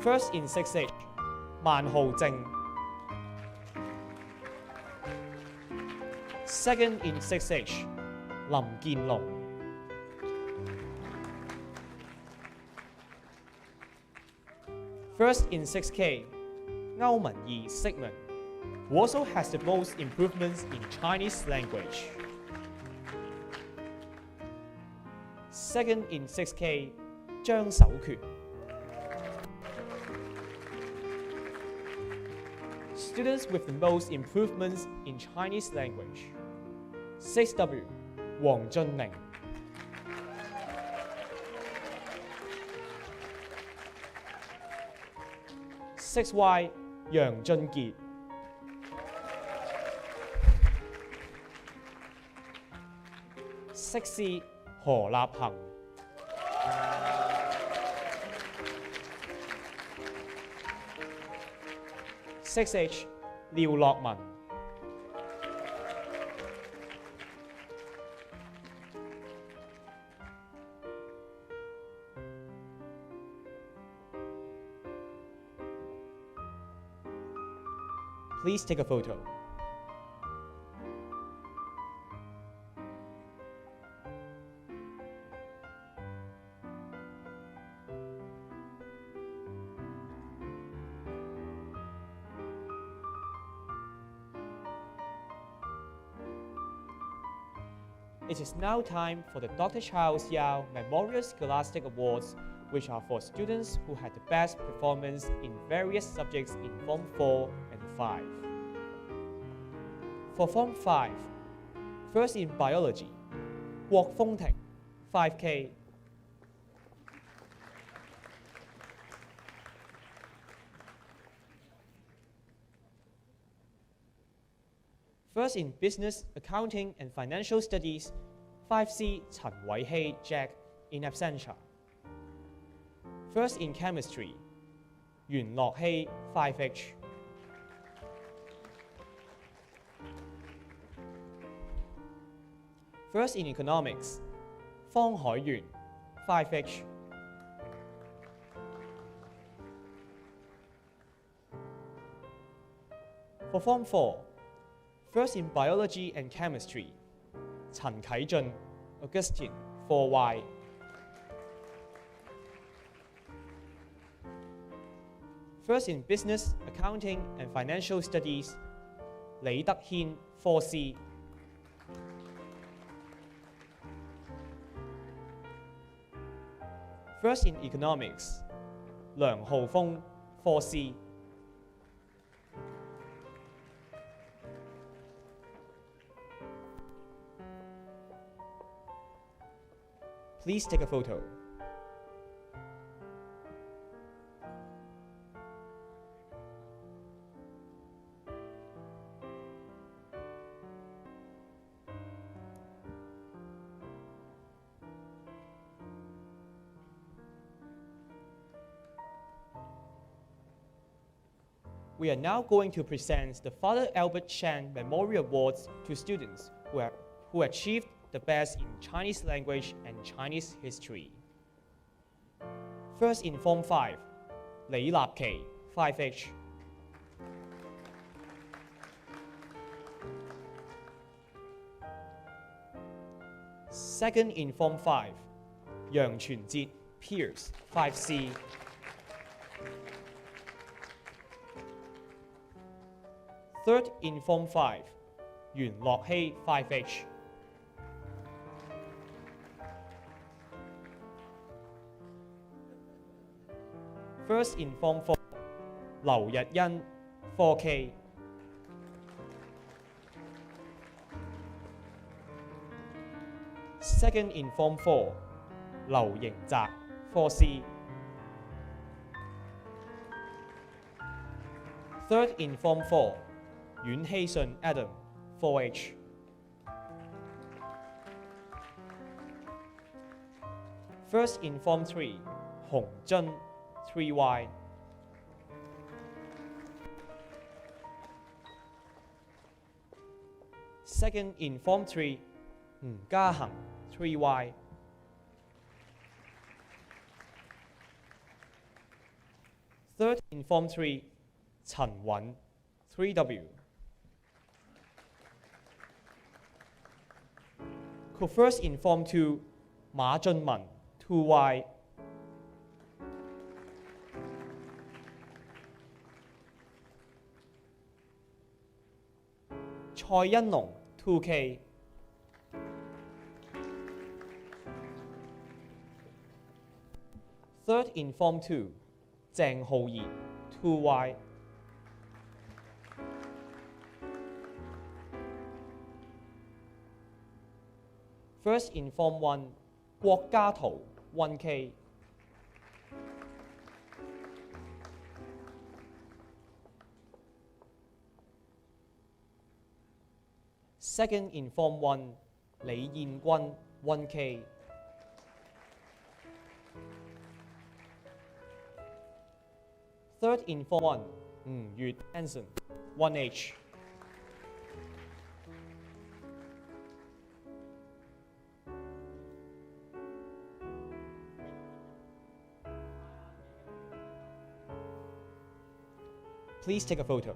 First in 6H, Man Ho-Jing. Second in 6H, Lim Kian-Long. First in 6K, Ngao Men-Yi Sigmund, who also has the most improvements in Chinese language. Second in 6K, Zhang Shouquan. Students with the most improvements in Chinese language. 6W, Wang Zhenning. 6Y, Yang Zhenkiet. 6C, He立行. 6H, Liu Lok-min. Please take a photo. It is now time for the Dr. Charles Yao Memorial Scholastic Awards, which are for students who had the best performance in various subjects in Form 4 and 5. For Form 5, first in Biology, 郭風婷, 5K. First in Business, Accounting and Financial Studies, 5C 陳偉希 Jack in absentia. First in Chemistry, 袁樂希 5H. First in Economics, 方海源 5H. For Form 4, first in Biology and Chemistry, 陳啟俊 Augustine 4Y. First in Business, Accounting and Financial Studies, 李德軒 4C. First in Economics, 梁浩峰 4C. Please take a photo. We are now going to present the Father Albert Chan Memorial Awards to students who achieved the best in Chinese language and Chinese history. First in Form 5, 李立琪 5H. Second in Form 5, 楊全哲 Pierce 5C. Third in Form 5, 袁樂希 5H. First in Form 4, 劉日欣 4K. Second in Form 4, 劉盈澤 4C. Third in Form 4, 阮希順 Adam 4H. First in Form 3, 洪真 3Y. Second in Form 3, 吳家恒 3Y. Third in Form 3, 陳允 3W. First in Form 2, 馬俊文 2Y.蔡欣龍 2K. Third in Form 2, 鄭浩然 2Y. First in Form 1, 郭家圖 1K. Second in Form 1, 李燕君 1K. Third in Form 1, 吳月 Anson 1H. Please take a photo.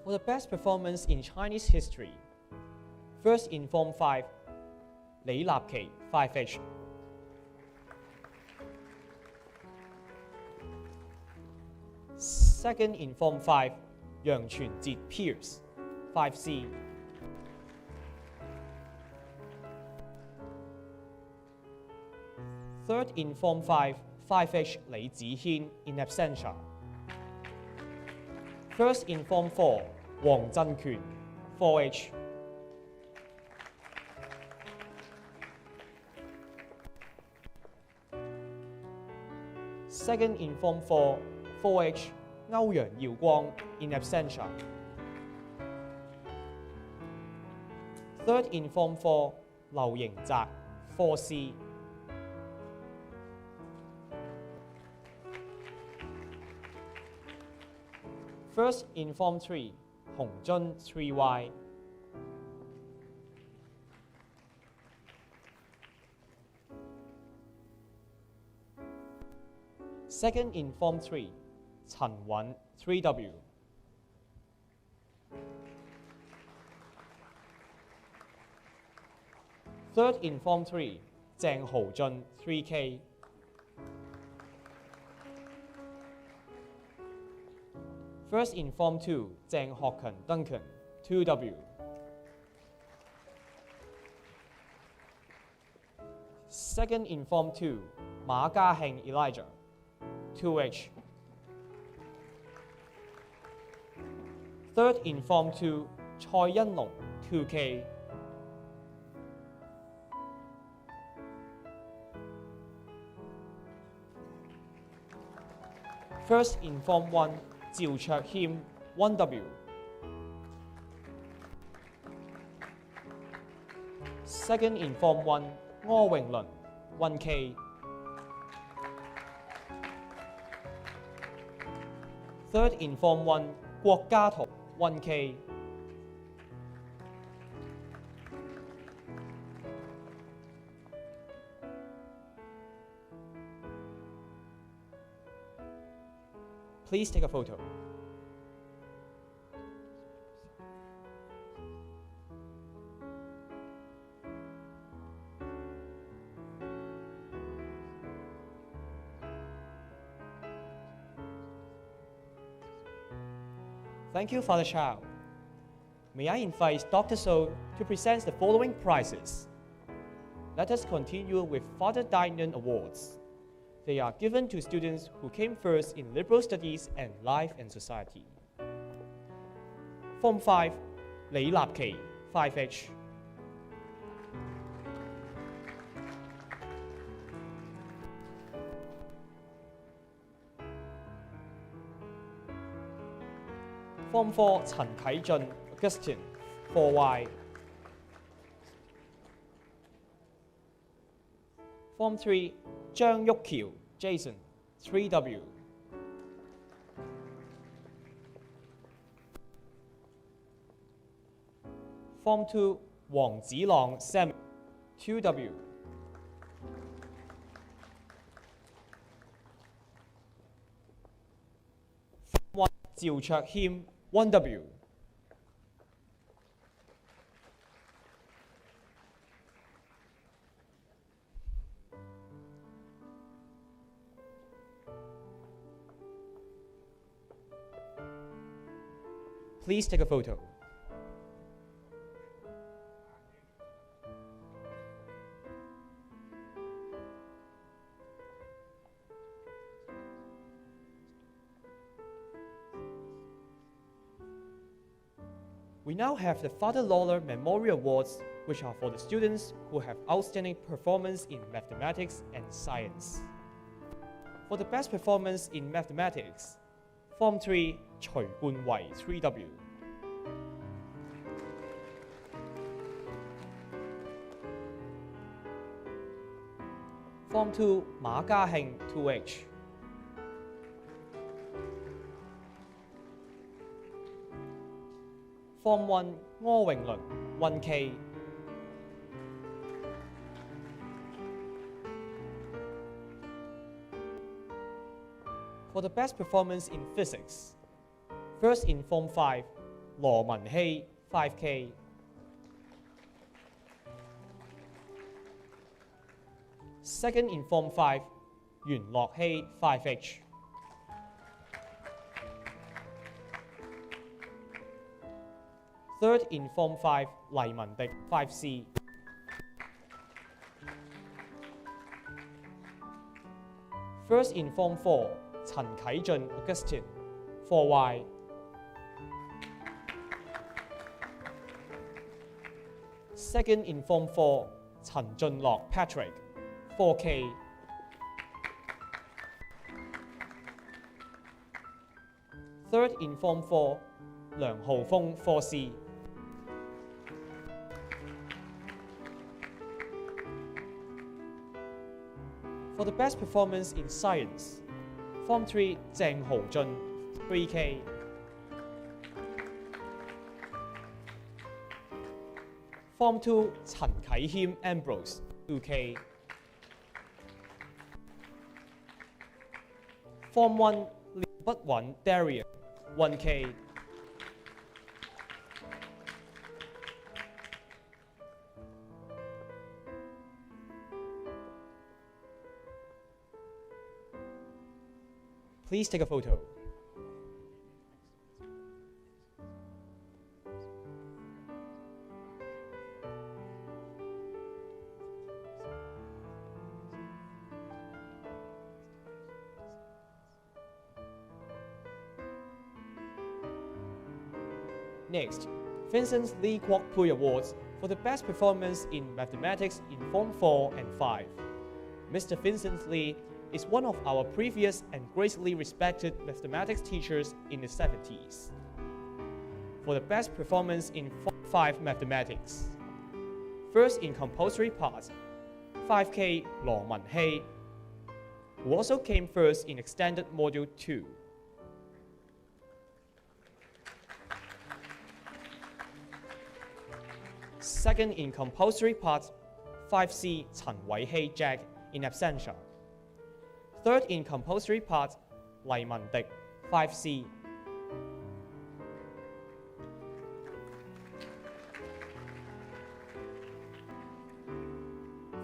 For the best performance in Chinese history, first in Form 5, 李立琪 5H. Second in Form 5, 楊全哲 Pierce, 5C. Third in Form 5, 5H 李子軒 in absentia. First in Form 4, 黃振權 4H. Second in Form 4, 4H 歐陽耀光 in absentia. Third in Form 4, 劉盈澤 4C. First in Form 3, 洪津 3Y. Second in Form 3, 陳允 3W. Third in Form 3, 鄭豪俊 3K. First in Form 2, 鄭學勤 Duncan 2W. Second in Form 2, 馬家慶 Elijah 2H. Third in Form 2, 蔡欣龍 2K. First in Form 1, 趙卓謙 1W. Second in Form 1, 柯詠倫 1K. Third in Form 1, 郭家圖 1K. Please take a photo. Thank you, Father Chow. May I invite Dr. So to present the following prizes. Let us continue with Father Dinan Awards. They are given to students who came first in liberal studies and life and society. Form 5, 李立琪 5H. Form 4, 陳啟俊 Augustine 4Y. Form 3, 張旭橋 Jason 3W. Form 2, 黃子朗 Sam 2W. Form 1, 趙卓謙 1W. Please take a photo. We now have the Father Lawler Memorial Awards, which are for the students who have outstanding performance in mathematics and science. For the best performance in mathematics, Form 3, 徐冠維 3W. Form 2, 馬家慶 2H. Form 1, 柯詠倫 1K. For the best performance in physics, first in Form 5, 羅文希 5K. Second in Form 5, 袁樂希 5H. Third in Form 5, 黎文迪 5C. First in Form 4, 陳啟俊 Augustine 4Y. Second in Form 4, 陳俊樂 Patrick 4K. Third in Form 4, 梁浩峰 4C. For the best performance in science, Form 3, 鄭豪俊 3K. Form 2, 陳啟謙 Ambrose 2K. Form 1, 廖不允 Darian 1K. Please take a photo. Next, Vincent Lee Kwok Pui Awards for the best performance in mathematics in Form 4 and 5. Mr. Vincent Lee is one of our previous and greatly respected mathematics teachers in the 70s. For the best performance in Form 5 mathematics. First in compulsory part, 5K 羅文希, who also came first in extended module 2. Second in compulsory part, 5C 陳偉希 Jack in absentia. Third in compulsory part, 黎文迪 5C.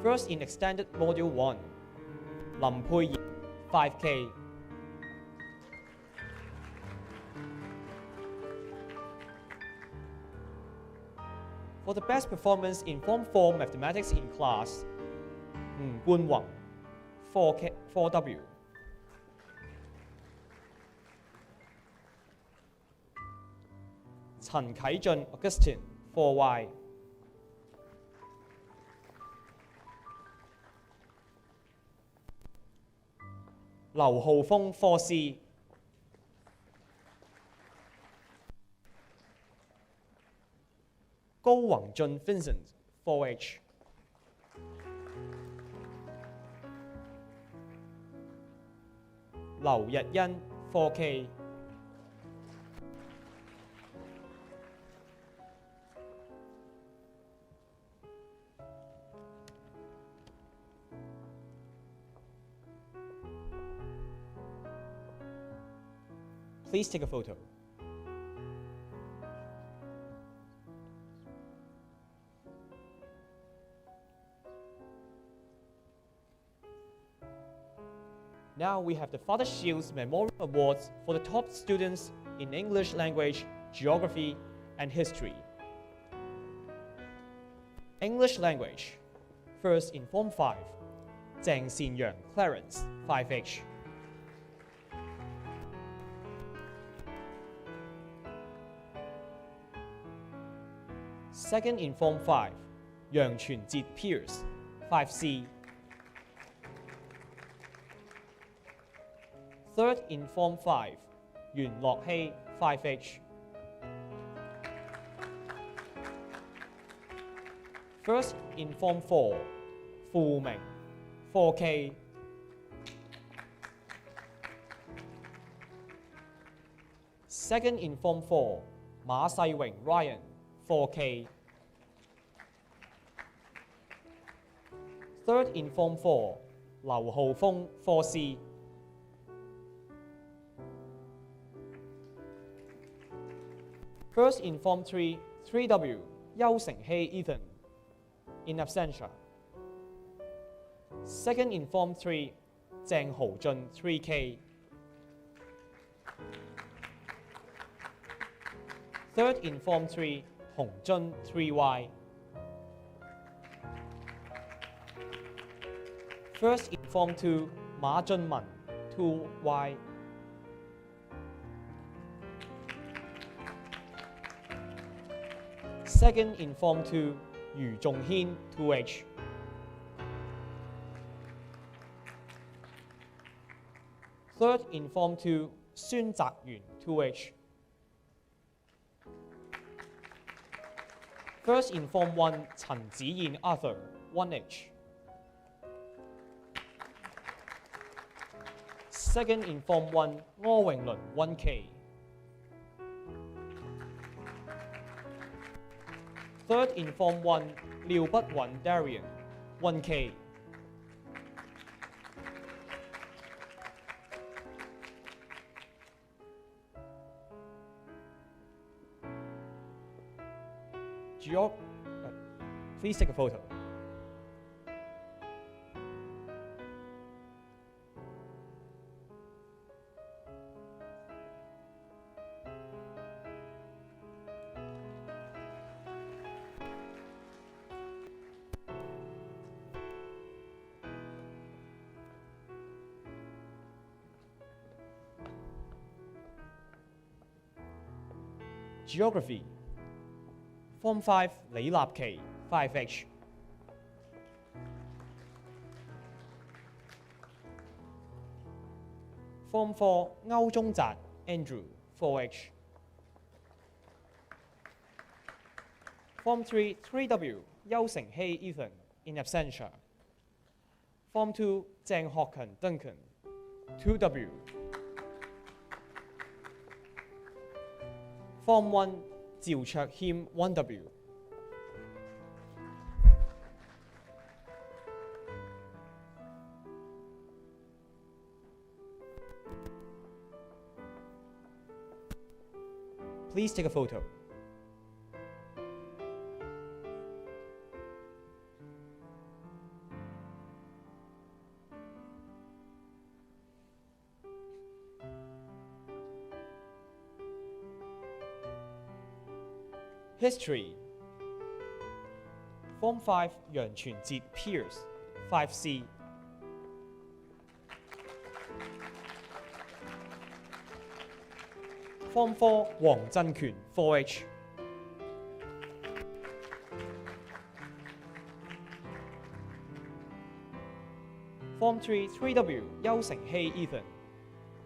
First in extended module 1, 林佩妍 5K. For the best performance in Form 4 mathematics in class, 吳冠宏 4W.陳啟俊 Augustine 4Y.劉浩峰 4C. Goh Wang Jun Vincent 4H. Liu Yat Yin 4K. Please take a photo. Now we have the Father Shields Memorial Awards for the top students in English language, geography, and history. English language. First in Form 5, 鄭善陽 Clarence 5H. Second in Form 5, 楊全哲 Pierce 5C. Third in Form 5, 袁樂希 5H. First in Form 4, 傅明 4K. Second in Form 4, 馬世榮 Ryan 4K. Third in Form 4, 劉浩峰 4C. First in Form 3, 3W, 邱成希 Ethan, in absentia. Second in Form 3, 鄭豪俊 3K. Third in Form 3, 洪津 3Y. First in Form 2, Ma Junmin 2Y. Second in Form 2, Yu Zhonghin 2H. Third in Form 2, Sun Zakyun 2H. First in Form 1, Chen Ziyin Arthur 1H. Second in Form 1, Ngo Wenglun 1K. Third in Form 1, Liu Butwan Darian 1K. Please take a photo. Geography. Form 5, Li Lap Kỳ 5H. Form 4, Ngâu Zhong Zat Andrew 4H. Form 3, 3W Yau Seng Hei Ethan in absentia. Form 2, Zhang Hokkan Duncan 2W. Form 1, Jiu Chak Him 1W. Please take a photo. History. Form 5, Yuan Chunjit Pierce 5C. Form 4, Wang Zhenquan 4H. Form 3, 3W Yau Seng Hei Ethan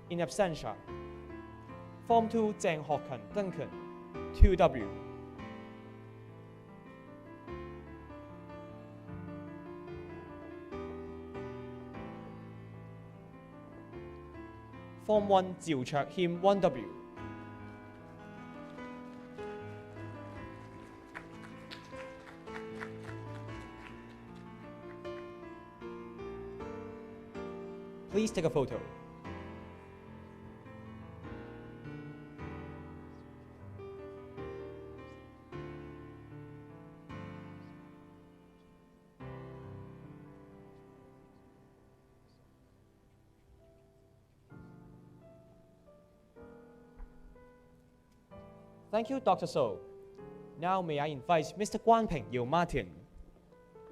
in absentia. Form 2, Zhang Hokkan Duncan 2W. Form 1, Jiu Chak Him 1W. Please take a photo. Thank you, Dr. So. Now may I invite Mr. Guan Ping Yeo Martin,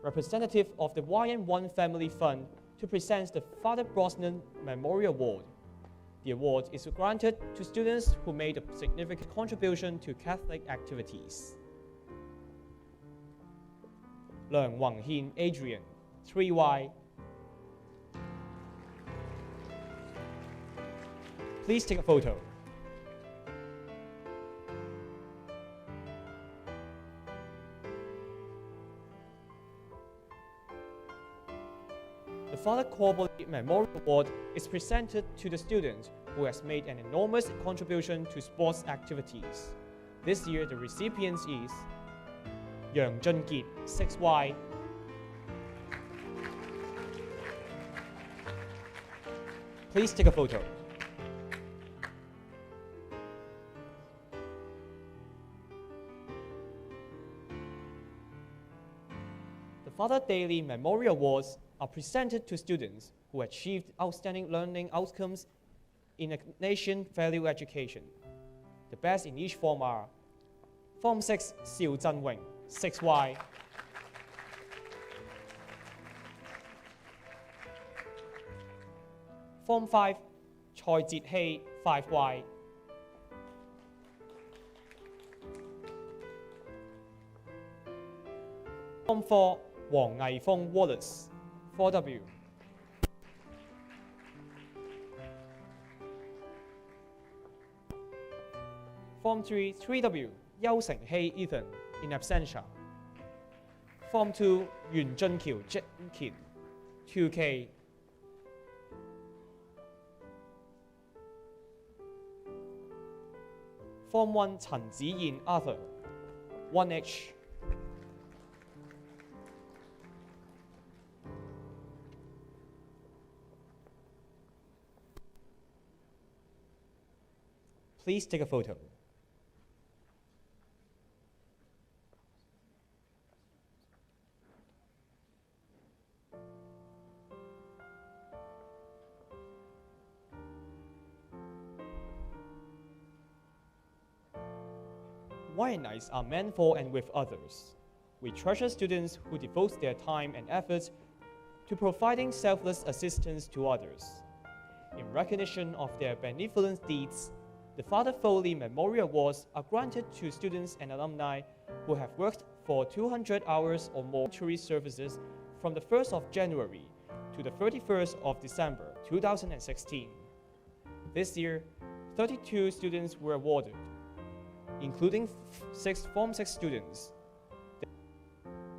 representative of the YN1 Family Fund, to present the Father Brosnan Memorial Award. The award is granted to students who made a significant contribution to Catholic activities. Leung Wang Hin Adrian, 3Y. Please take a photo. The Father Corbally Memorial Award is presented to the student who has made an enormous contribution to sports activities. This year, the recipient is Yang Zhenkit, 6Y. Please take a photo. The Father Daly Memorial Awards are presented to students who achieved outstanding learning outcomes in a nation value education. The best in each form are Form 6 邵振榮 6Y。Form 5蔡哲希 5Y。Form 4黃毅峰 Wallace 4W。Form 3 3W 邱成希 Ethan in absentia。Form 2袁俊橋 Jenkins 2K。Form 1陳子燕 Arthur 1H。Please take a photo. Why Nights are meant for and with others. We treasure students who devote their time and efforts to providing selfless assistance to others. In recognition of their benevolent deeds, the Father Foley Memorial Awards are granted to students and alumni who have worked for 200 hours or more voluntary services from the 1st of January to the 31st of December 2016. This year, 32 students were awarded, including 6 Form 6 students.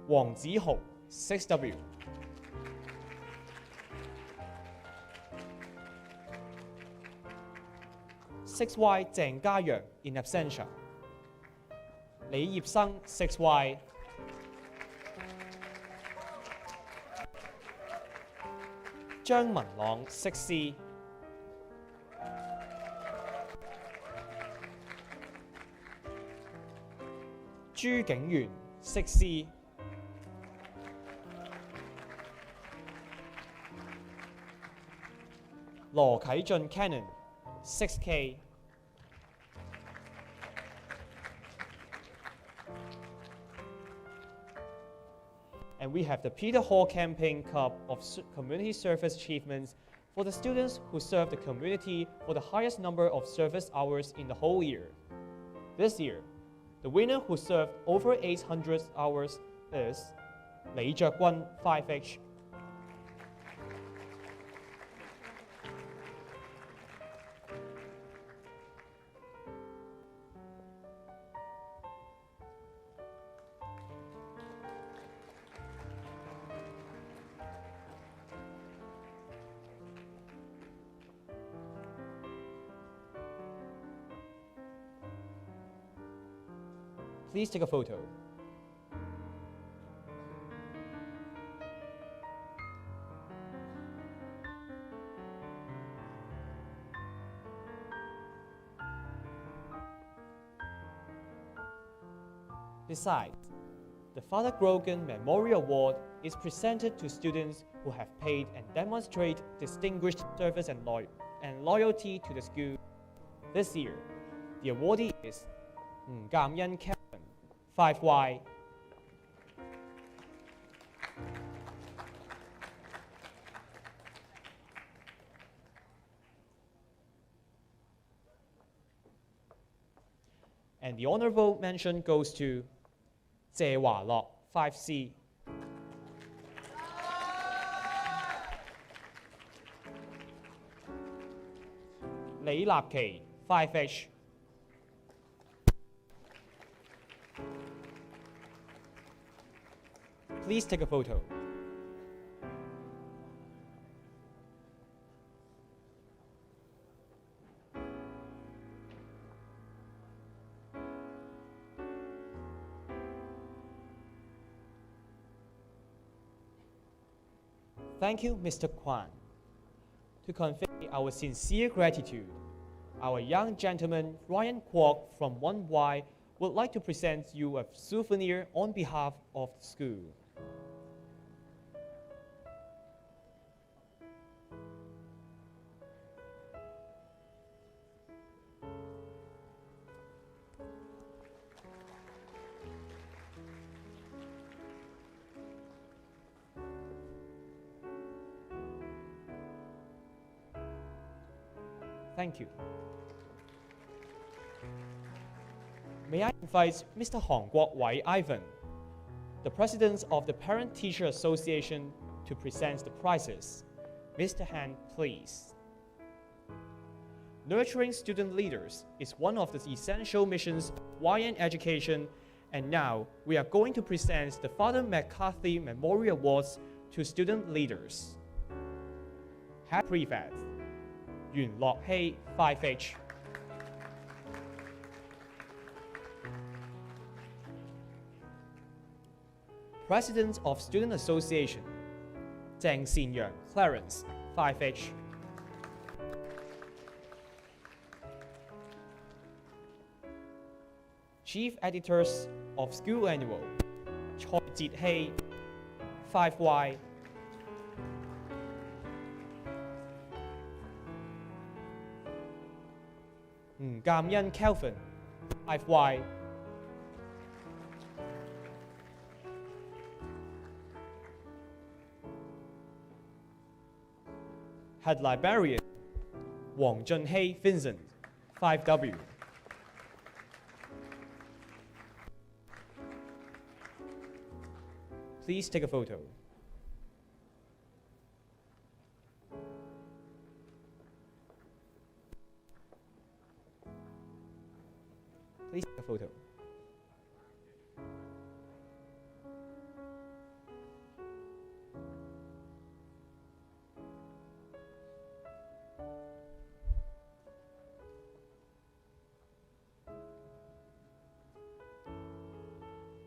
黃子豪 6W。6Y 鄭家陽 in absentia。李業生 6Y。張文朗 6C。朱景元 6C。羅啟俊 Cannon 6K。And we have the Peter Hall Campaign Cup of Community Service Achievements for the students who serve the community for the highest number of service hours in the whole year. This year, the winner who served over 800 hours is 李卓君 5H。Please take a photo. Besides, the Father Grogan Memorial Award is presented to students who have paid and demonstrate distinguished service and loyalty to the school. This year, the awardee is 吳鑑恩 Kevin 5Y。And the honorable mention goes to 謝華樂 5C。李立琪 5H。Please take a photo. Thank you, Mr. Kwan. To convey our sincere gratitude, our young gentleman Ryan Kwok from 1Y would like to present you a souvenir on behalf of the school. Thank you. May I invite Mr. Hong Kwok Wai Ivan, the President of the Parent Teacher Association, to present the prizes. Mr. Han, please. Nurturing student leaders is one of the essential missions of YN education, and now we are going to present the Father McCarthy Memorial Awards to student leaders. Head Prefect, Yuan Lok Hei, 5H. President of Student Association, Zhang Xinyang, Clarence, 5H. Chief Editors of School Annual, Choi Jit Hei, 5Y. Gam Yan Kelvin, 5Y. Head Librarian, Wang Junhei Vincent, 5W. Please take a photo. Please take a photo.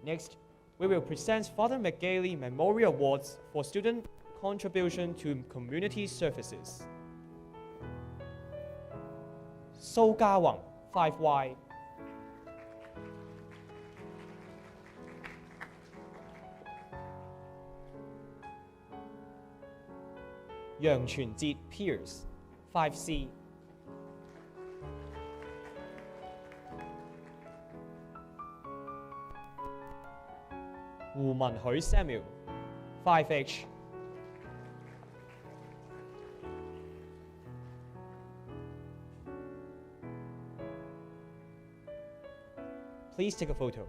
Next, we will present Father McGaley Memorial Awards for student contribution to community services. So Ga Wang, 5Y. Yang Chunjit Pierce, 5C. Wu Manhui Samuel, 5H. Please take a photo.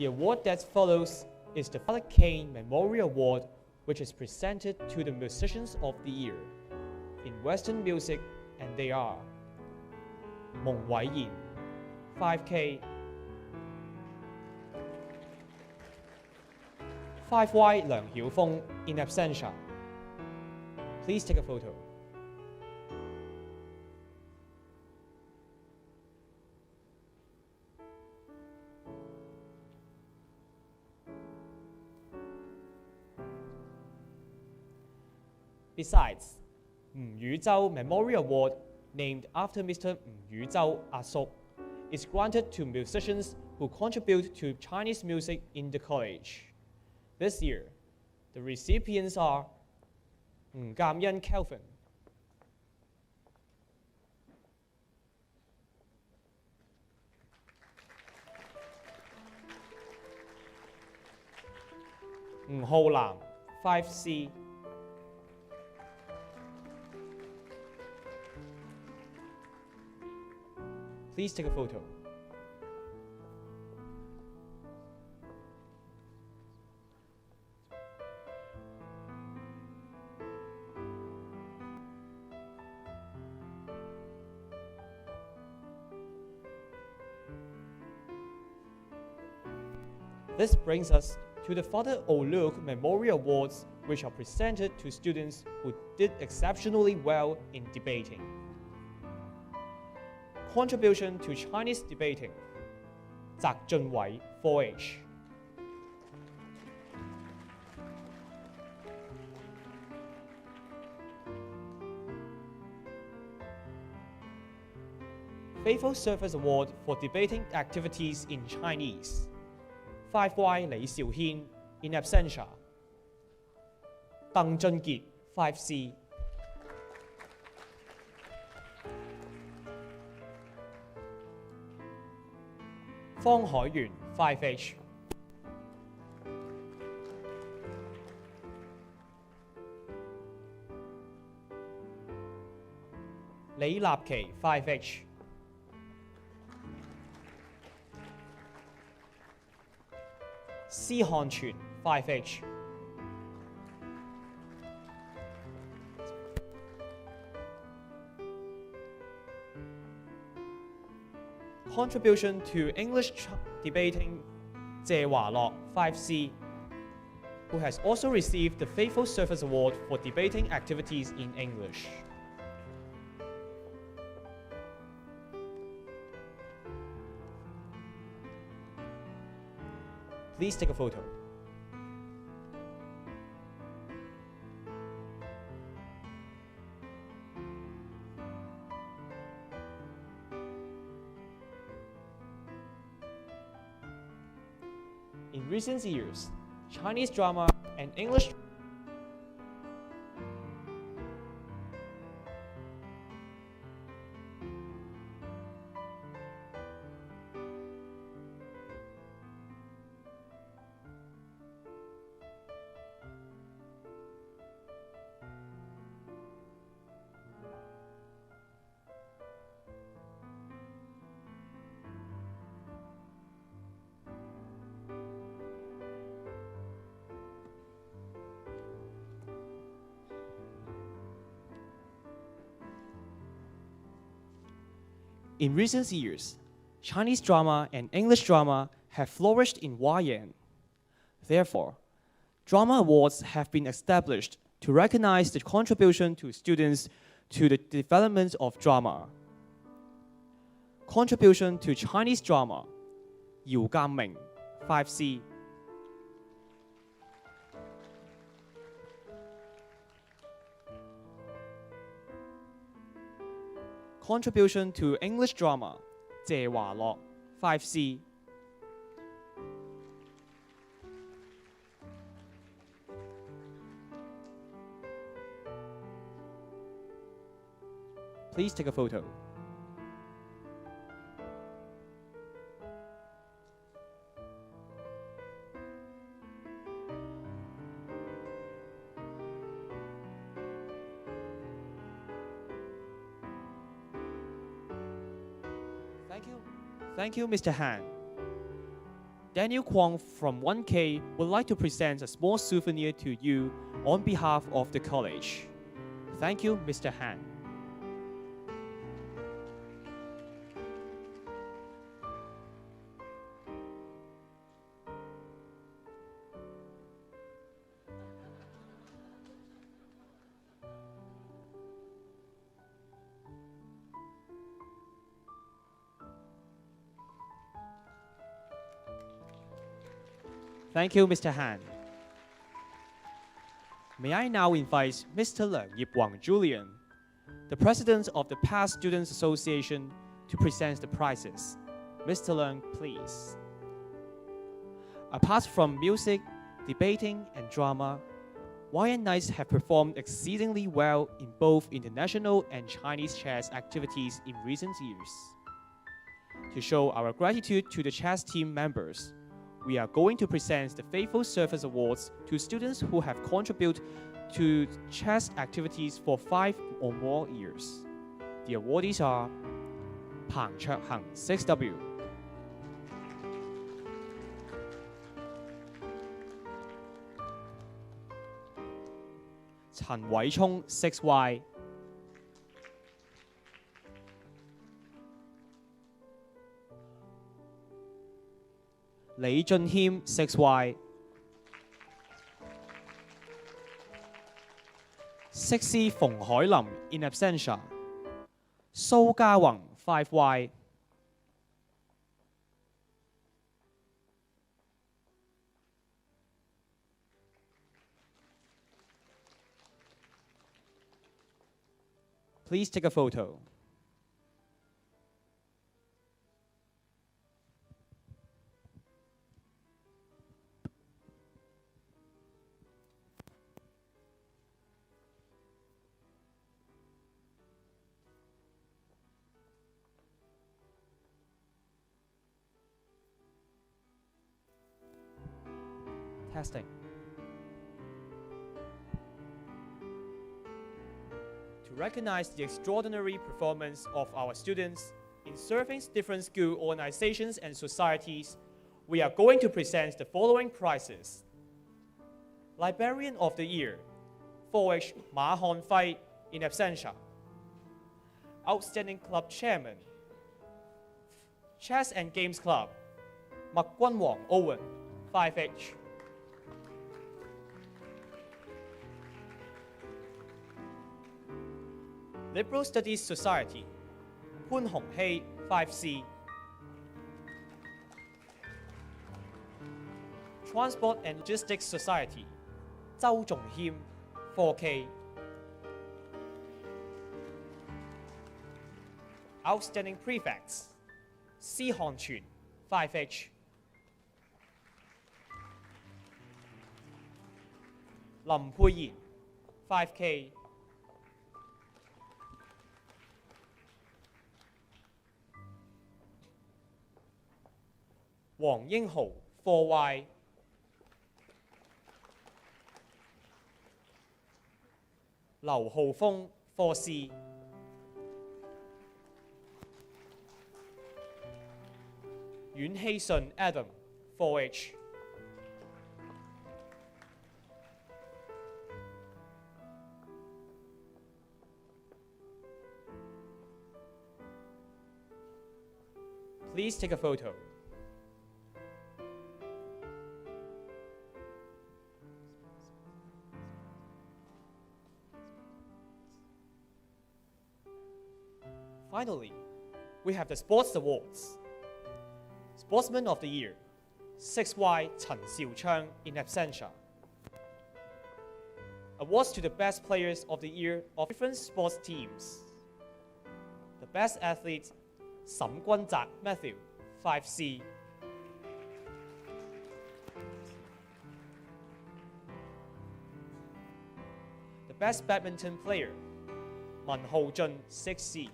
The award that follows is the Father Kane Memorial Award, which is presented to the musicians of the year in Western music, and they are Meng Waiyin, 5K, 5Y Liang Hiufeng, in absentia. Please take a photo. Besides, Yu Zhao Memorial Award, named after Mr. Yu Zhao Asok, is granted to musicians who contribute to Chinese music in the college. This year, the recipients are Gam Yan Kelvin, Ho Lam, 5C, please take a photo. This brings us to the Father O'Luke Memorial Awards, which are presented to students who did exceptionally well in debating. Contribution to Chinese debating, Zhak Junwei, 4H. Faithful Service Award for Debating Activities in Chinese. 5Y 李兆軒 in absentia. 鄧俊傑 5C. 方海源 5H. 李立琪 5H. 施漢全 5H. Contribution to English debating 謝華樂 5C, who has also received the Faithful Service Award for debating activities in English. Please take a photo. In recent years, Chinese drama and English In recent years, Chinese drama and English drama have flourished in Huayan. Therefore, drama awards have been established to recognize the contribution to students to the development of drama. Contribution to Chinese drama, Yao Ganming, 5C. Contribution to English drama, 謝華樂 5C. Please take a photo. Thank you, Mr. Han. Daniel Kwong from 1K would like to present a small souvenir to you on behalf of the college. Thank you, Mr. Han. Thank you, Mr. Han. May I now invite Mr. Leung Yip-Wang Julian, the President of the Past Students Association, to present the prizes. Mr. Leung, please. Apart from music, debating, and drama, Huayan Knights have performed exceedingly well in both international and Chinese chess activities in recent years. To show our gratitude to the chess team members, we are going to present the Faithful Service Awards to students who have contributed to chess activities for 5 or more years. The awardees are Pang Chek-heng, 6W. Chen Wei-chung, 6Y. Li Junhiem, 6Y. 6C 馮海林 in absentia. 蘇家宏 5Y. Please take a photo. Testing. To recognize the extraordinary performance of our students in serving different school organizations and societies, we are going to present the following prizes. Librarian of the Year, 4H Ma Han Fai in absentia. Outstanding Club Chairman, Chess and Games Club, Mak Kun Wong Owen, 5H. Liberal Studies Society, Poon Hong Hei, 5C. Transport and Logistics Society, Zhou Zhonghim, 4K. Outstanding Prefects, Si Hon Chun, 5H. Lim Pui Yin, 5K. Wang Yinghao, 4Y. Liu Haofeng, 4C. Yuan Hei-sun Adam, 4H. Please take a photo. Finally, we have the Sports Awards. Sportsman of the Year, 6Y Chen Xiuchang in absentia. Awards to the best players of the year of different sports teams. The best athlete, Sum Guanzak Matthew, 5C. The best badminton player, Man Ho Jun, 6C.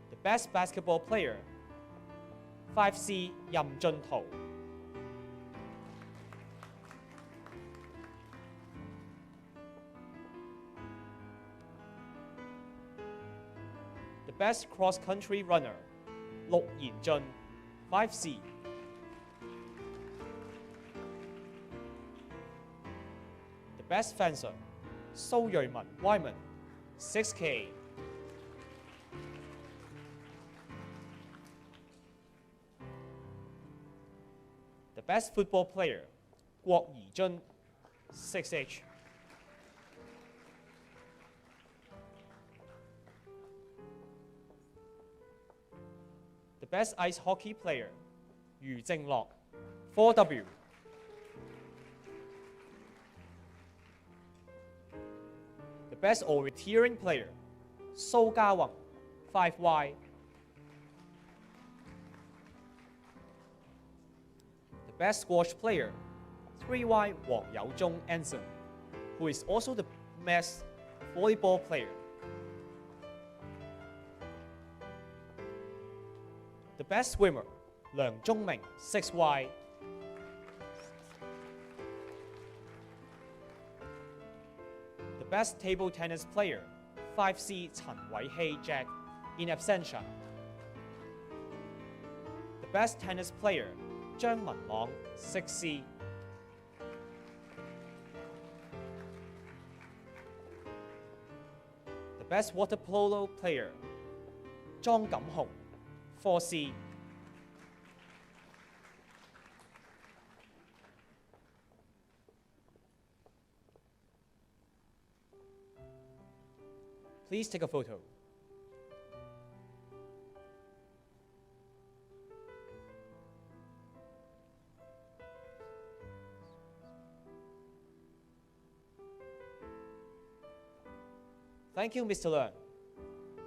The best basketball player, 5C Yam Juntao. The best cross-country runner, Lok Yinjun, 5C. The best fencer, So Yuiman Wyman, 6K. The best football player, Guok Yijun, 6H. The best ice hockey player, Yu Jinglok, 4W. The best orienteering player, So Ga-wang, 5Y. The best squash player, 3Y Wang Yaozhong Anson, who is also the best volleyball player. The best swimmer, Liang Zhongming, 6Y. The best table tennis player, 5C Chen Weihei Jack, in absentia. The best tennis player, Zhang Menlong, 6C. The best water polo player, Zhang Gamhong, 4C. Please take a photo. Thank you, Mr. Leung.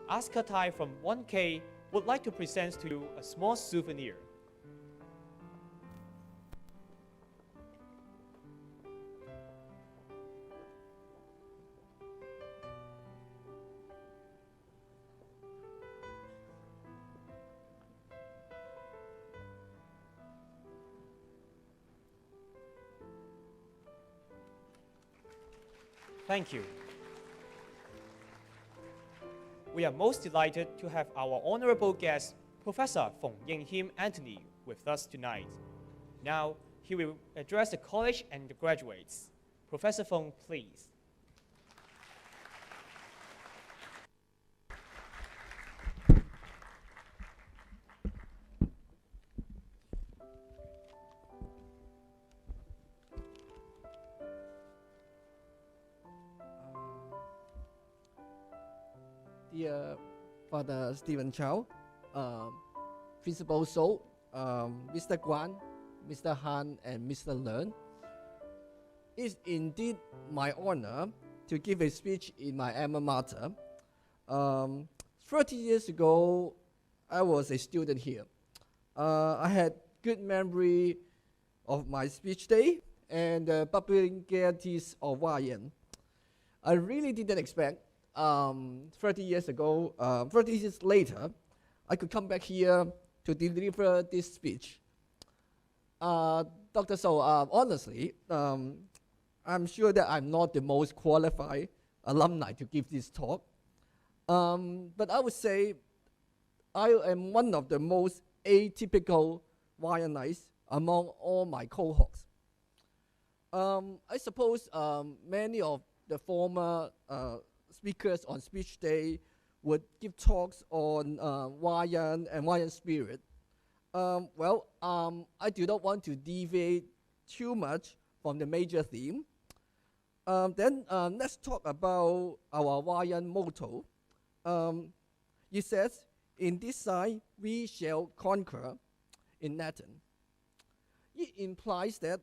Asker Tai from 1K would like to present to you a small souvenir. Thank you. We are most delighted to have our honorable guest, Professor Fong Ying Him Anthony, with us tonight. Now, he will address the college and the graduates. Professor Fong, please. Dear Father Stephen Chow, Principal So, Mr. Guan, Mr. Han, and Mr. Learn, it's indeed my honor to give a speech in my alma mater. 30 years ago, I was a student here. I had good memory of my speech day and the peculiarities of YN. I really didn't expect 30 years ago, 30 years later, I could come back here to deliver this speech. Dr. So, honestly, I'm sure that I'm not the most qualified alumni to give this talk. But I would say I am one of the most atypical YNites among all my cohorts. I suppose many of the former speakers on speech day would give talks on YN and YN spirit. I do not want to deviate too much from the major theme. Let's talk about our YN motto. It says, "In this sign we shall conquer," in Latin. It implies that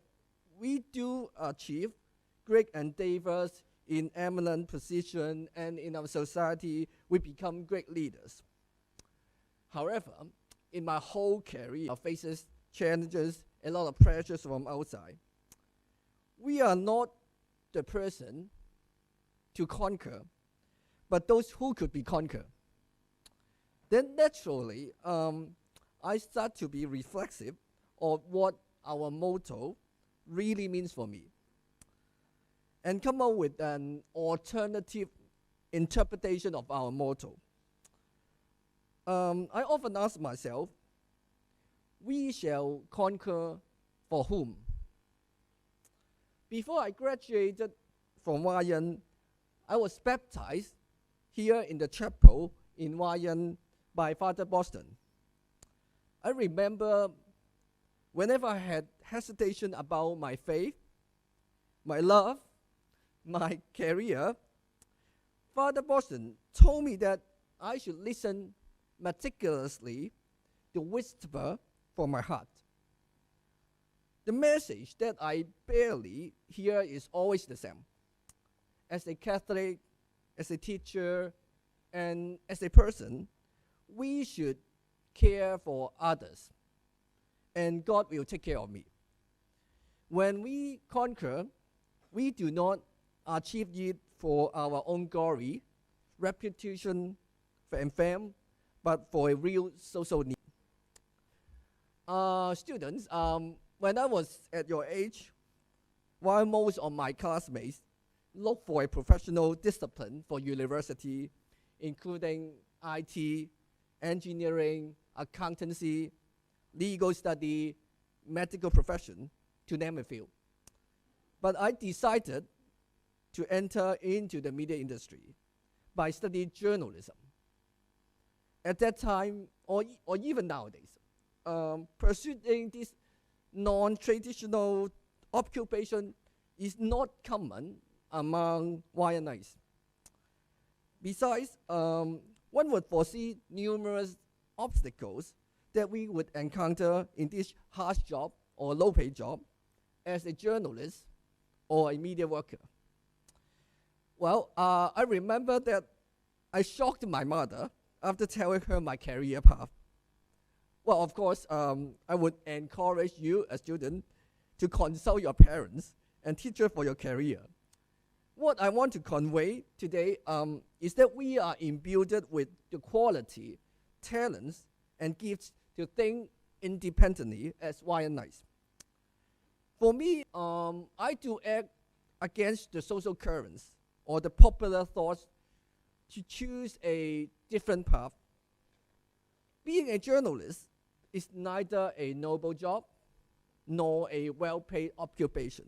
we do achieve great endeavors in eminent position, and in our society we become great leaders. However, in my whole career, I faces challenges, a lot of pressures from outside. We are not the person to conquer, but those who could be conquered. Then naturally, I start to be reflexive of what our motto really means for me, and come up with an alternative interpretation of our motto. I often ask myself, we shall conquer for whom? Before I graduated from YN, I was baptized here in the chapel in YN by Father Boston. I remember whenever I had hesitation about my faith, my love, my career, Father Boston told me that I should listen meticulously to whisper from my heart. The message that I barely hear is always the same. As a Catholic, as a teacher, and as a person, we should care for others, and God will take care of me. When we conquer, we do not achieve it for our own glory, reputation, and fame, but for a real social need. Students, when I was at your age, while most of my classmates look for a professional discipline for university, including IT, engineering, accountancy, legal study, medical profession, to name a few. But I decided to enter into the media industry by studying journalism. At that time, or even nowadays, pursuing this non-traditional occupation is not common among YNIs. Besides, one would foresee numerous obstacles that we would encounter in this harsh job or low-paid job as a journalist or a media worker. Well, I remember that I shocked my mother after telling her my career path. Well, of course, I would encourage you, a student, to consult your parents and teacher for your career. What I want to convey today is that we are imbued with the quality, talents, and gifts to think independently as YNIs. For me, I do act against the social currents or the popular thoughts to choose a different path. Being a journalist is neither a noble job nor a well-paid occupation.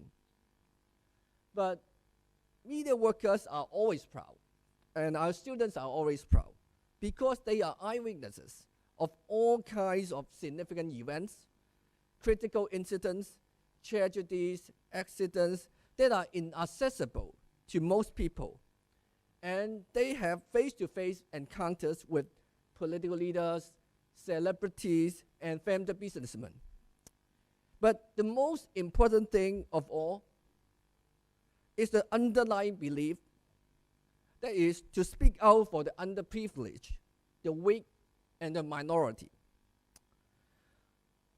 But media workers are always proud, and our students are always proud, because they are eyewitnesses of all kinds of significant events, critical incidents, tragedies, accidents that are inaccessible to most people. And they have face-to-face encounters with political leaders, celebrities, and famous businessmen. But the most important thing of all is the underlying belief, that is to speak out for the underprivileged, the weak, and the minority.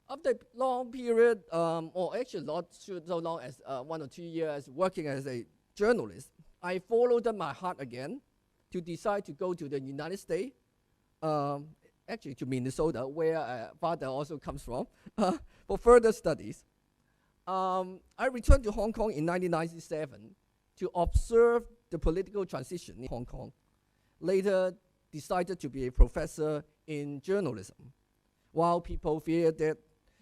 After a long period, or actually not so long as 1 or 2 years working as a journalist, I followed my heart again to decide to go to the United States, actually to Minnesota, where father also comes from, for further studies. I returned to Hong Kong in 1997 to observe the political transition in Hong Kong. Later, decided to be a professor in journalism, while people fear that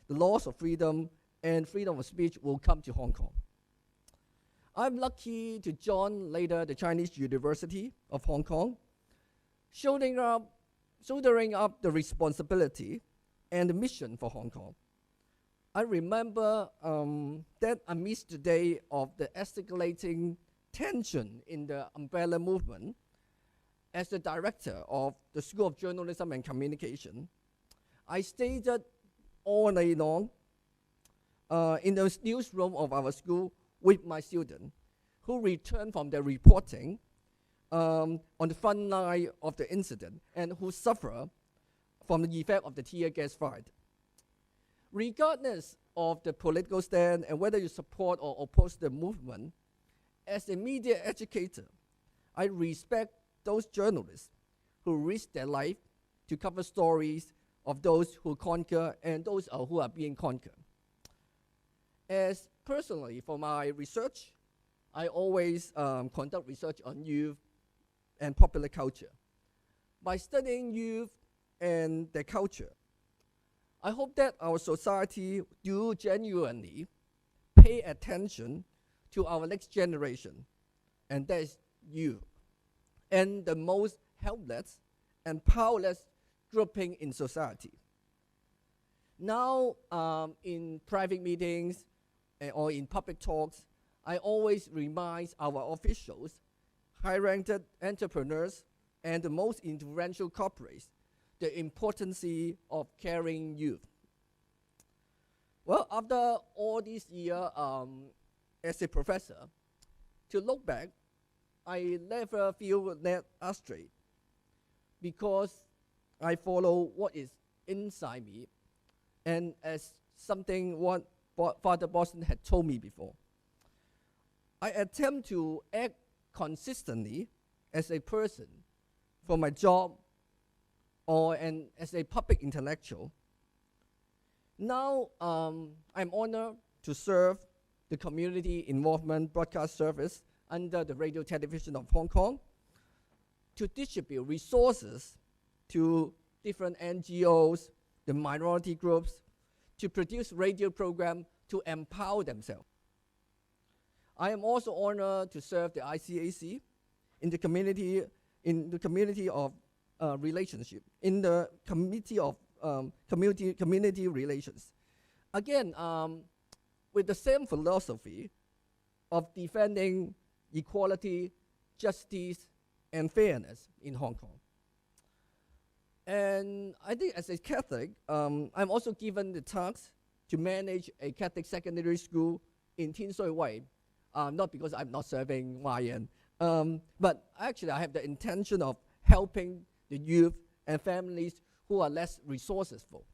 the loss of freedom and freedom of speech will come to Hong Kong. I'm lucky to join later the Chinese University of Hong Kong, shouldering up the responsibility and the mission for Hong Kong. I remember that amidst the day of the escalating tension in the umbrella movement, as the director of the School of Journalism and Communication, I stayed all night long in the newsroom of our school with my students, who returned from their reporting on the front line of the incident and who suffer from the effect of the tear gas fired. Regardless of the political stand and whether you support or oppose the movement, as a media educator, I respect those journalists who risk their life to cover stories of those who conquer and those who are being conquered. As personally, for my research, I always conduct research on youth and popular culture. By studying youth and their culture, I hope that our society do genuinely pay attention to our next generation, and that is you, and the most helpless and powerless grouping in society. Now, in private meetings or in public talks, I always remind our officials, high-ranked entrepreneurs, and the most influential corporates the importance of caring youth. Well, after all these years as a professor, to look back, I never feel led astray, because I follow what is inside me, and as something what Father Boston had told me before. I attempt to act consistently as a person for my job or as a public intellectual. Now, I'm honored to serve the Community Involvement Broadcast Service under the Radio Television of Hong Kong to distribute resources to different NGOs, the minority groups, to produce radio programs to empower themselves. I am also honored to serve the ICAC in the community of relationship, in the committee of community relations. Again, with the same philosophy of defending equality, justice, and fairness in Hong Kong. And I think as a Catholic, I'm also given the task to manage a Catholic secondary school in Tin Shui Wai. Not because I'm not serving YN, but actually I have the intention of helping the youth and families who are less resourceful.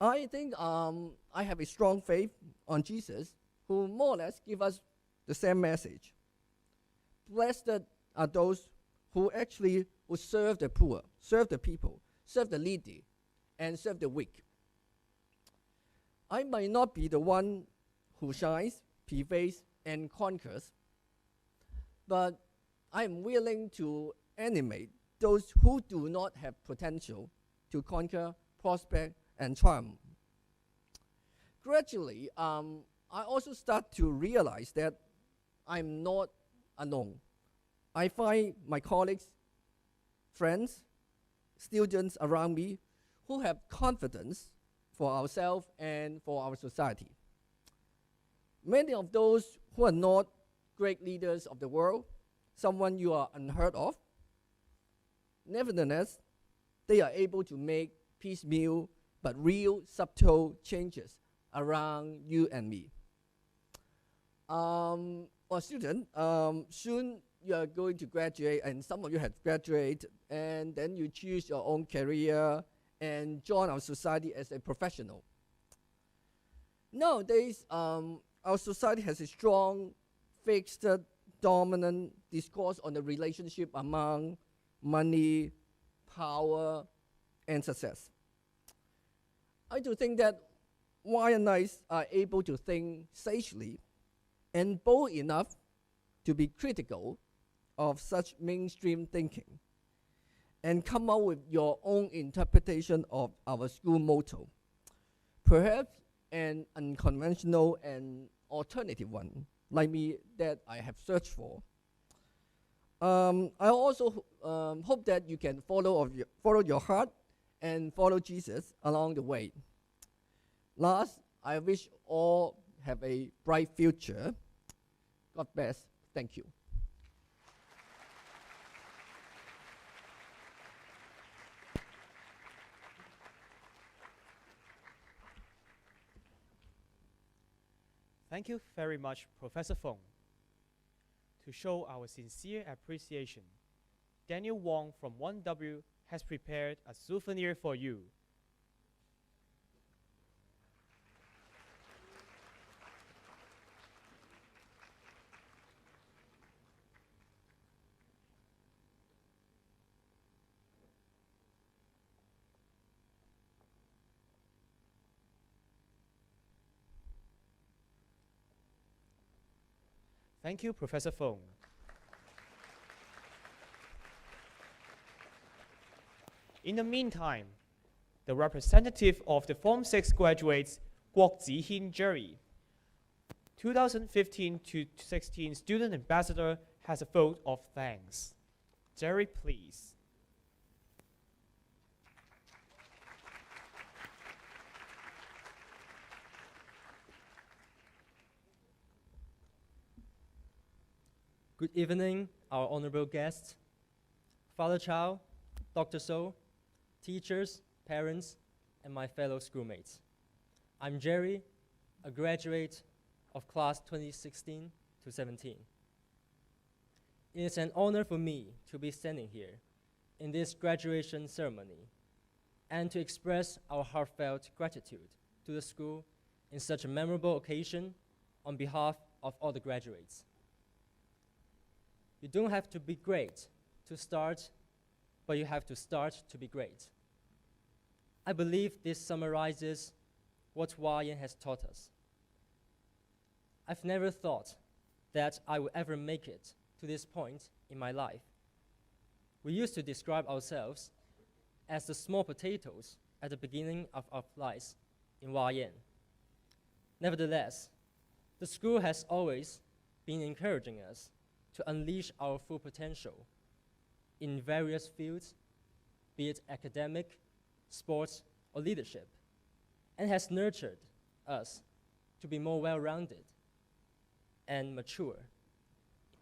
I think I have a strong faith on Jesus, who more or less give us the same message. Blessed are those who actually will serve the poor, serve the people, serve the needy, and serve the weak. I might not be the one who shines, prevails, and conquers, but I am willing to animate those who do not have potential to conquer, prosper, and triumph. Gradually, I also start to realize that I'm not alone. I find my colleagues, friends, students around me who have confidence for ourselves and for our society. Many of those who are not great leaders of the world, someone you are unheard of, nevertheless, they are able to make piecemeal but real subtle changes around you and me. Well, student, soon you are going to graduate, and some of you have graduated, and then you choose your own career and join our society as a professional. Nowadays, our society has a strong, fixed, dominant discourse on the relationship among money, power, and success. I do think that Wyanites are able to think sagely and bold enough to be critical of such mainstream thinking and come up with your own interpretation of our school motto, perhaps an unconventional and alternative one, like me, that I have searched for. I also hope that you can follow your heart and follow Jesus along the way. Last, I wish all have a bright future. God bless. Thank you. Thank you very much, Professor Fong. To show our sincere appreciation, Daniel Wong from 1W has prepared a souvenir for you. Thank you, Professor Fong. In the meantime, the representative of the Form 6 graduates, Guok Zihin Jerry, 2015 to 16 Student Ambassador, has a vote of thanks. Jerry, please. Good evening, our honorable guests, Father Chow, Dr. So, teachers, parents, and my fellow schoolmates. I'm Jerry, a graduate of class 2016 to 17. It is an honor for me to be standing here in this graduation ceremony and to express our heartfelt gratitude to the school in such a memorable occasion on behalf of all the graduates. You don't have to be great to start, but you have to start to be great. I believe this summarizes what YN has taught us. I've never thought that I would ever make it to this point in my life. We used to describe ourselves as the small potatoes at the beginning of our lives in YN. Nevertheless, the school has always been encouraging us to unleash our full potential in various fields, be it academic, sports, or leadership, and has nurtured us to be more well-rounded and mature.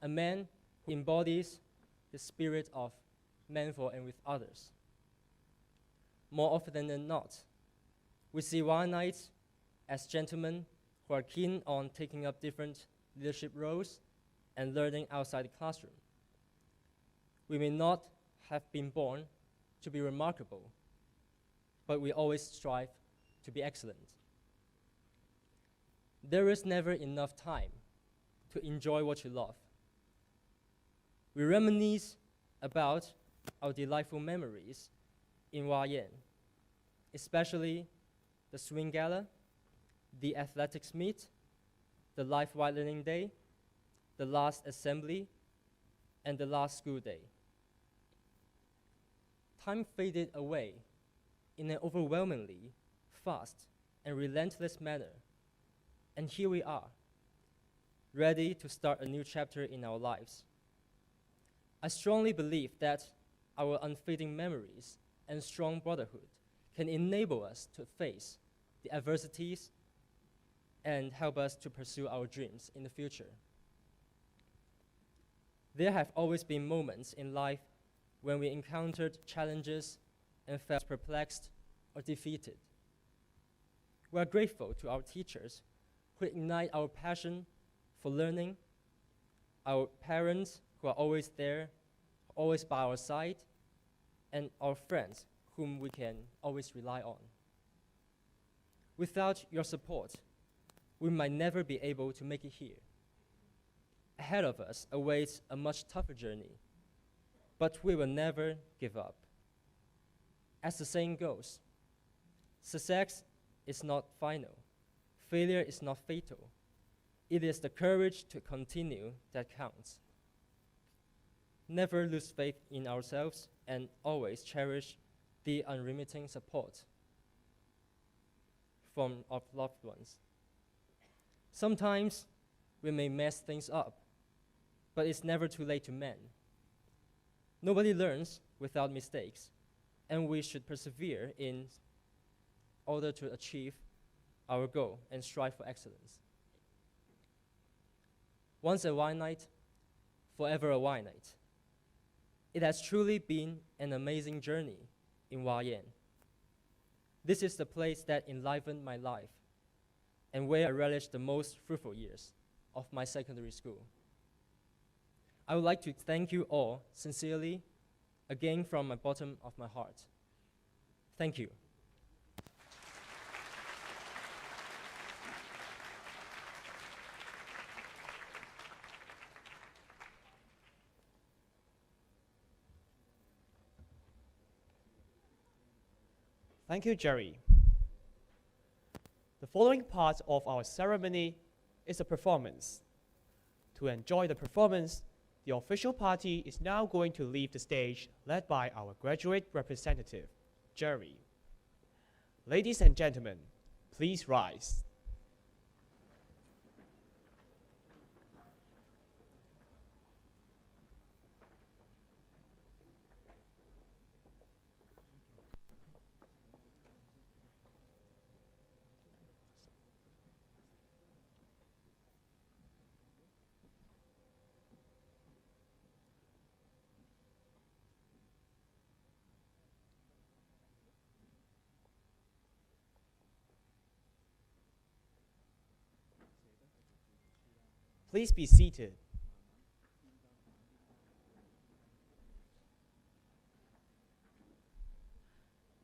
A man embodies the spirit of man for and with others. More often than not, we see Wyanites as gentlemen who are keen on taking up different leadership roles and learning outside the classroom. We may not have been born to be remarkable, but we always strive to be excellent. There is never enough time to enjoy what you love. We reminisce about our delightful memories in YN, especially the swing gala, the athletics meet, the life wide learning day, the last assembly, and the last school day. Time faded away in an overwhelmingly fast and relentless manner, and here we are, ready to start a new chapter in our lives. I strongly believe that our unfading memories and strong brotherhood can enable us to face the adversities and help us to pursue our dreams in the future. There have always been moments in life when we encountered challenges and felt perplexed or defeated. We are grateful to our teachers who ignite our passion for learning, our parents who are always there, always by our side, and our friends whom we can always rely on. Without your support, we might never be able to make it here. Ahead of us awaits a much tougher journey, but we will never give up. As the saying goes, success is not final, failure is not fatal. It is the courage to continue that counts. Never lose faith in ourselves and always cherish the unremitting support from our loved ones. Sometimes we may mess things up, but it's never too late to mend. Nobody learns without mistakes, and we should persevere in order to achieve our goal and strive for excellence. Once a Wai night, forever a Wai night. It has truly been an amazing journey in Hua Yan. This is the place that enlivened my life and where I relished the most fruitful years of my secondary school. I would like to thank you all sincerely, again from my bottom of my heart. Thank you. Thank you, Jerry. The following part of our ceremony is a performance. To enjoy the performance, the official party is now going to leave the stage, led by our graduate representative, Jerry. Ladies and gentlemen, please rise. Please be seated.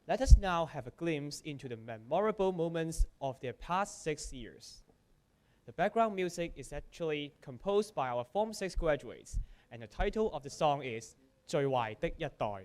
Let us now have a glimpse into the memorable moments of their past 6 years. The background music is actually composed by our Form 6 graduates, and the title of the song is 最壞的一代.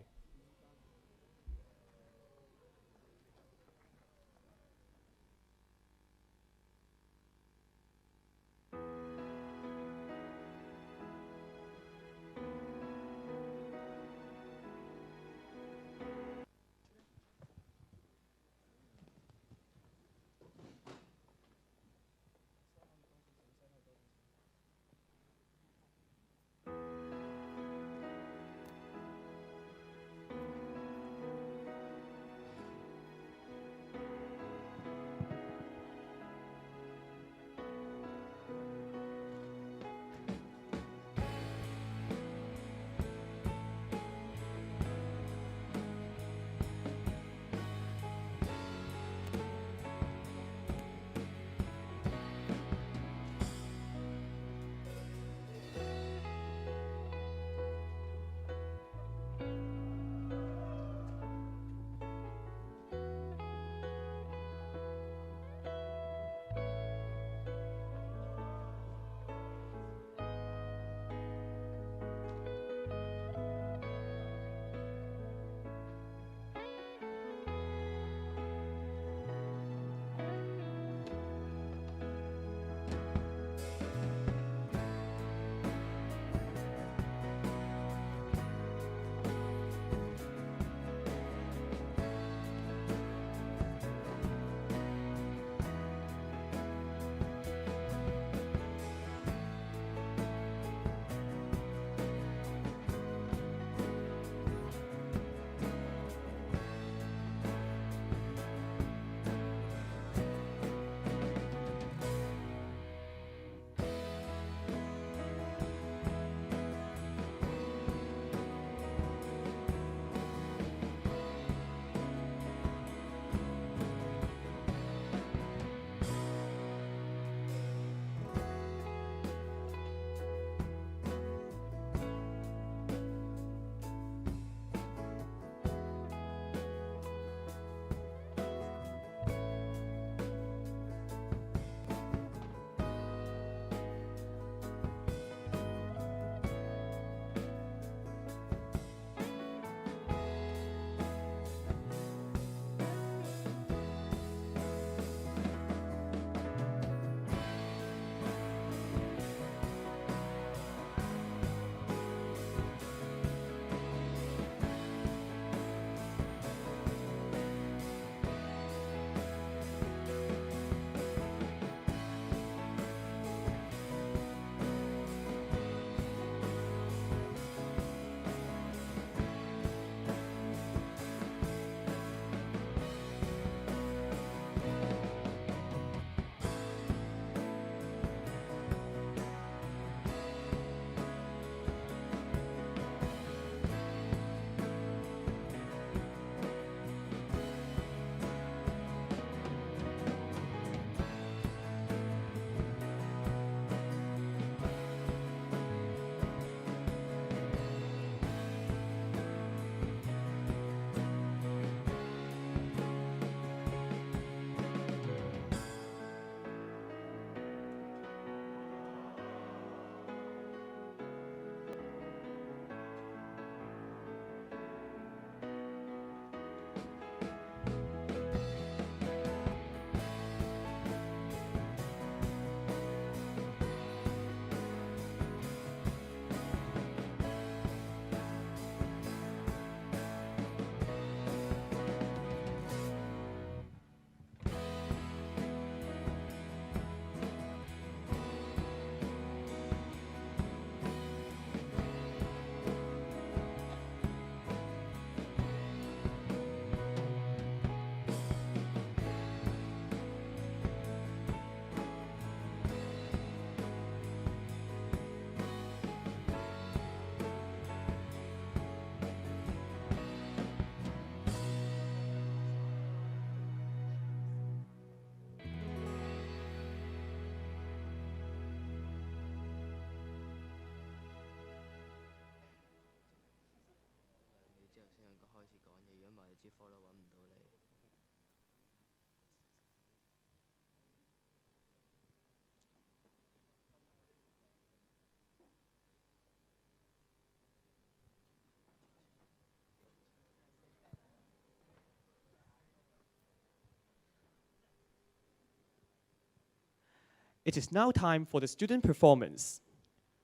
It is now time for the student performance.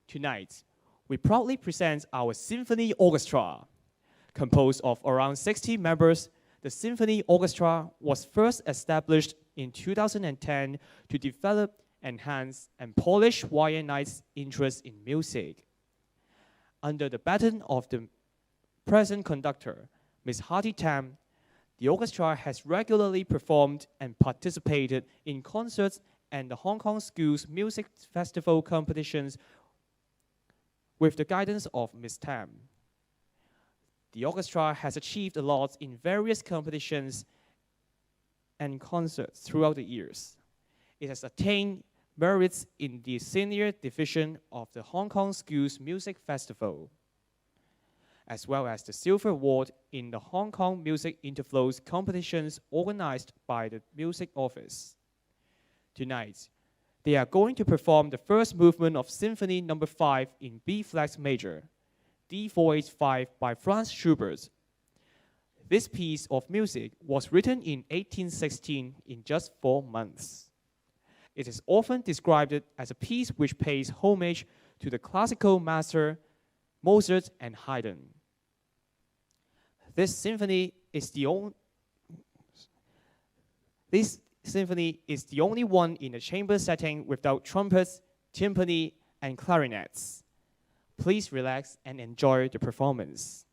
Tonight, we proudly present our Symphony Orchestra. Composed of around 60 members, the Symphony Orchestra was first established in 2010 to develop, enhance, and polish YN Knight's interest in music. Under the baton of the present conductor, Ms. Hardy Tam, the orchestra has regularly performed and participated in concerts and the Hong Kong Schools Music Festival competitions with the guidance of Ms. Tam. The orchestra has achieved a lot in various competitions and concerts throughout the years. It has attained merits in the senior division of the Hong Kong Schools Music Festival, as well as the Silver Award in the Hong Kong Music Interflows competitions organized by the Music Office. Tonight, they are going to perform the first movement of Symphony No. 5 in B-flat major, D485 by Franz Schubert. This piece of music was written in 1816 in just 4 months. It is often described as a piece which pays homage to the classical master Mozart and Haydn. This symphony is the only one in a chamber setting without trumpets, timpani, and clarinets. Please relax and enjoy the performance.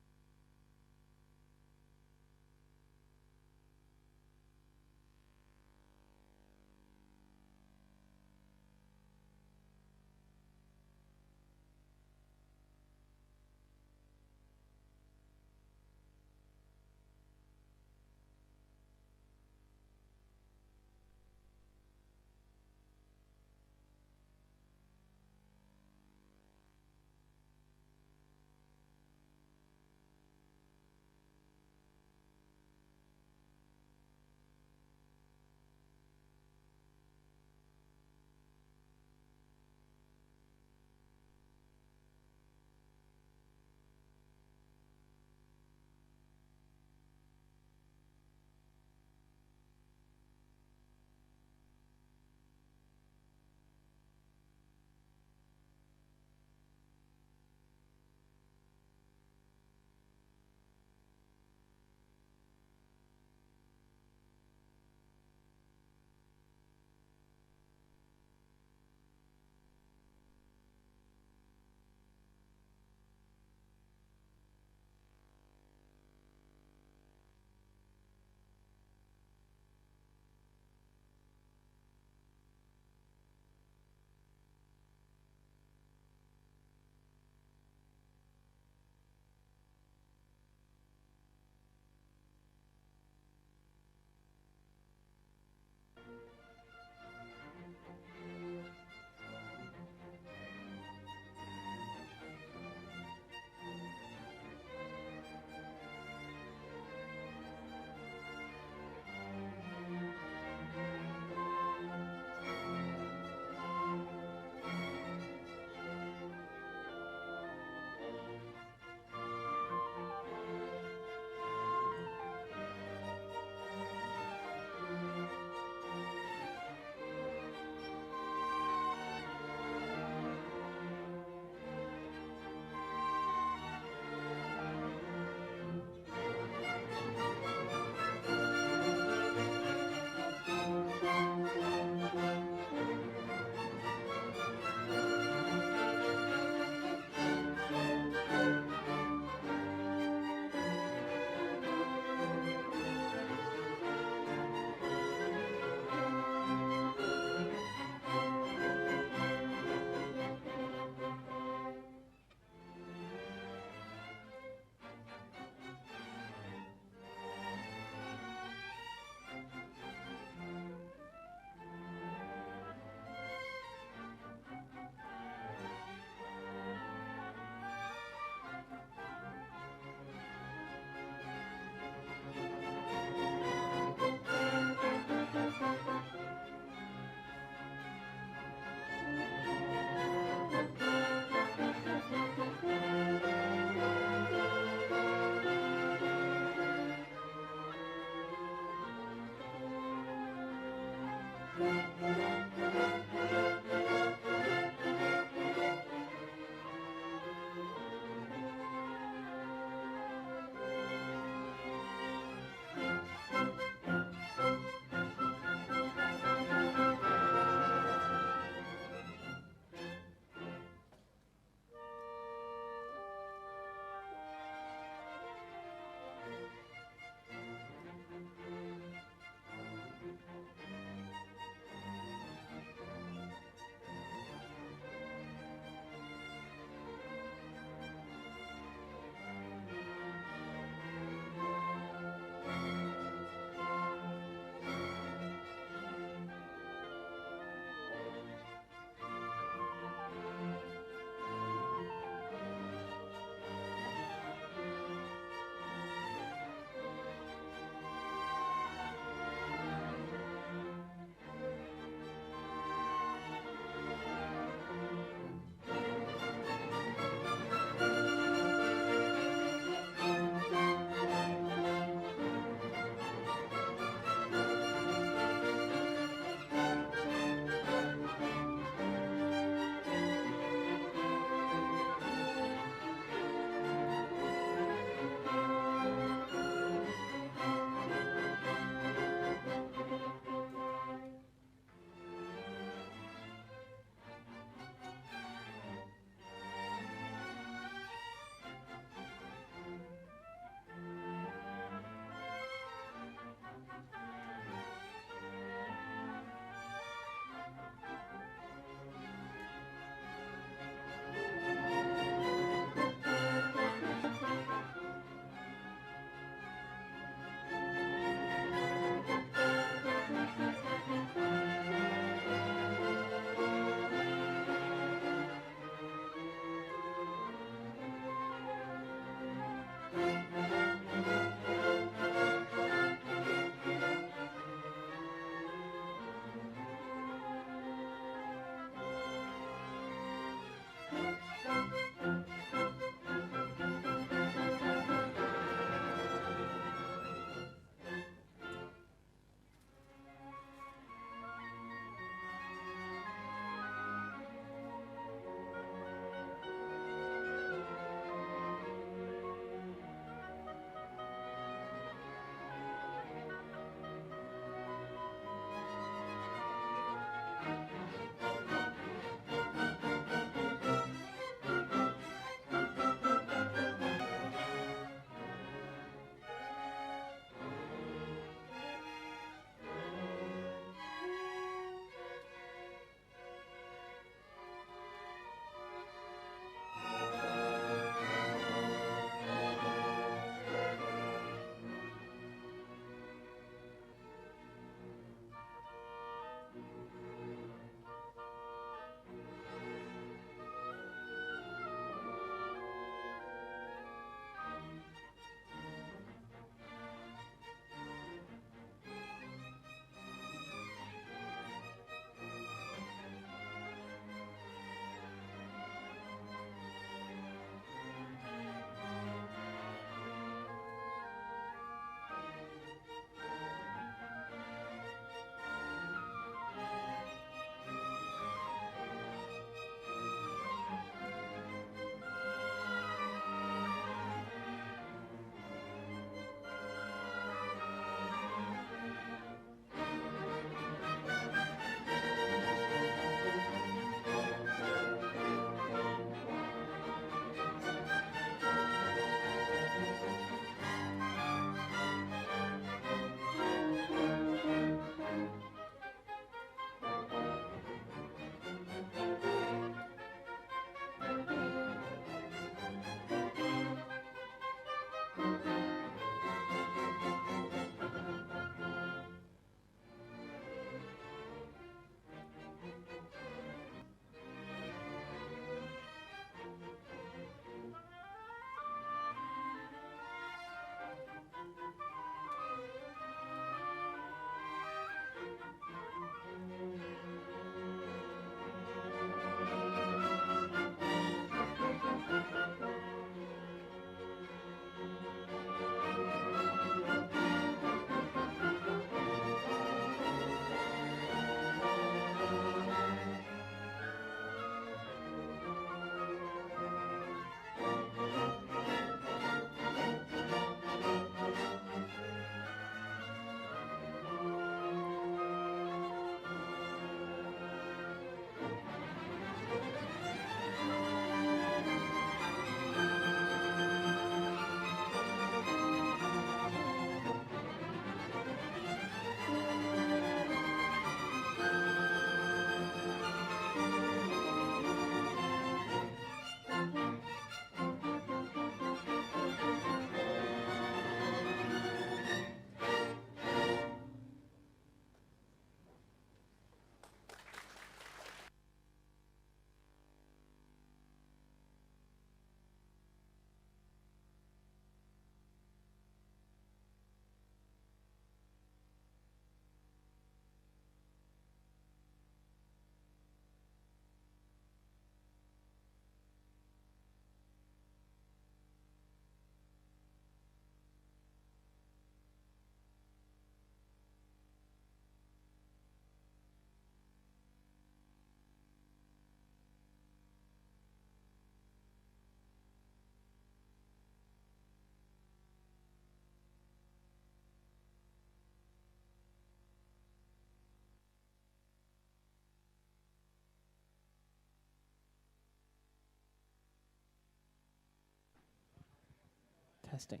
Testing.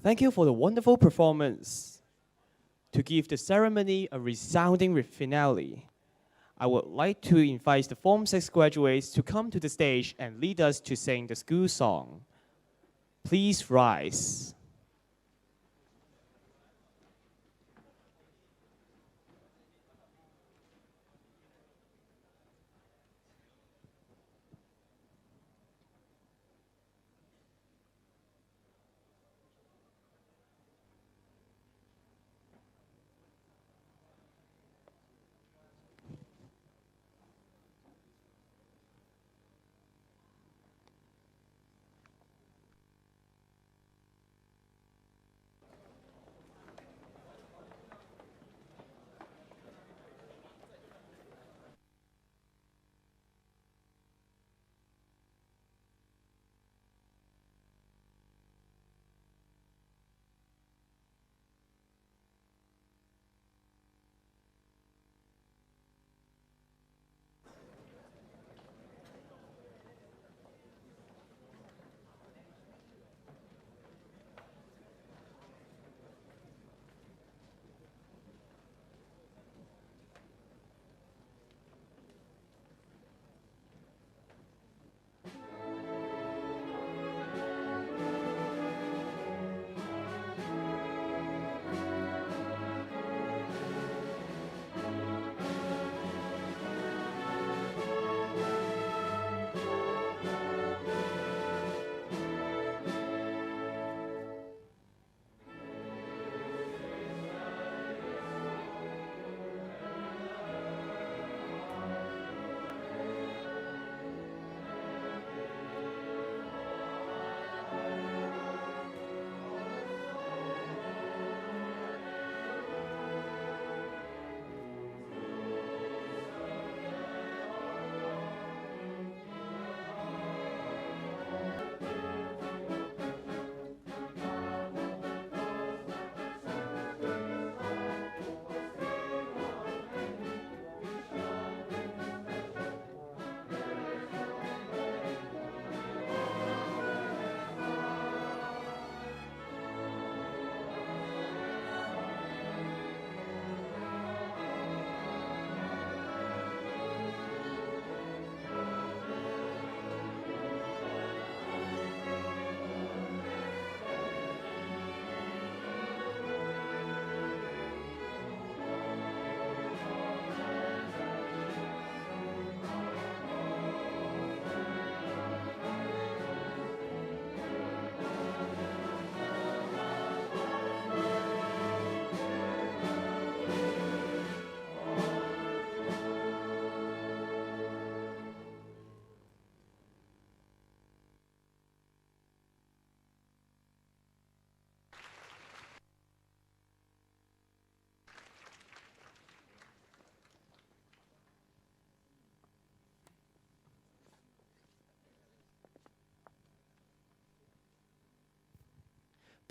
Thank you for the wonderful performance. To give the ceremony a resounding finale, I would like to invite the Form 6 graduates to come to the stage and lead us to sing the school song. Please rise.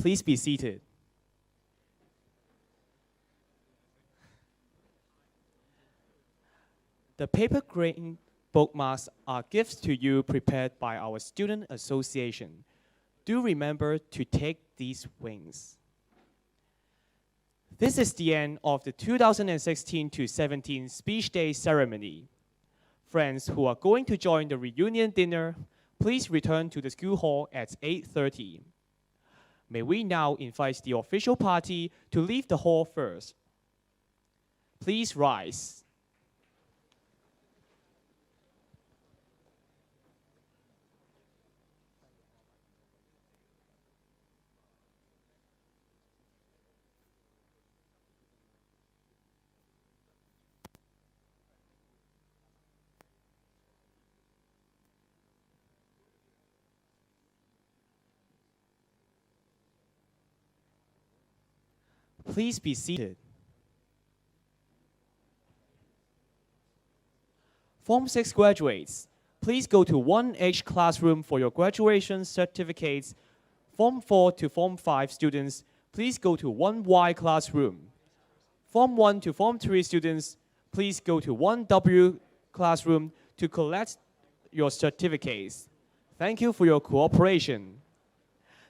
Please be seated. The paper green bookmarks are gifts to you prepared by our Student Association. Do remember to take these wings. This is the end of the 2016-17 Speech Day ceremony. Friends who are going to join the reunion dinner, please return to the school hall at 8:30. May we now invite the official party to leave the hall first. Please rise. Please be seated. Form 6 graduates, please go to 1H classroom for your graduation certificates. Form 4 to Form 5 students, please go to 1Y classroom. Form 1 to Form 3 students, please go to 1W classroom to collect your certificates. Thank you for your cooperation.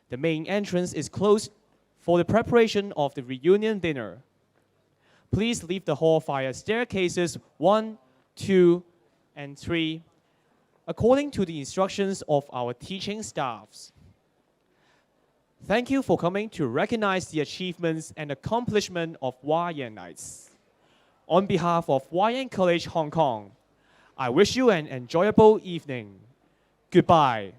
The main entrance is closed for the preparation of the reunion dinner. Please leave the hall via staircases 1, 2, and 3, according to the instructions of our teaching staffs. Thank you for coming to recognize the achievements and accomplishment of Wayanites. On behalf of Wayan College Hong Kong, I wish you an enjoyable evening. Goodbye.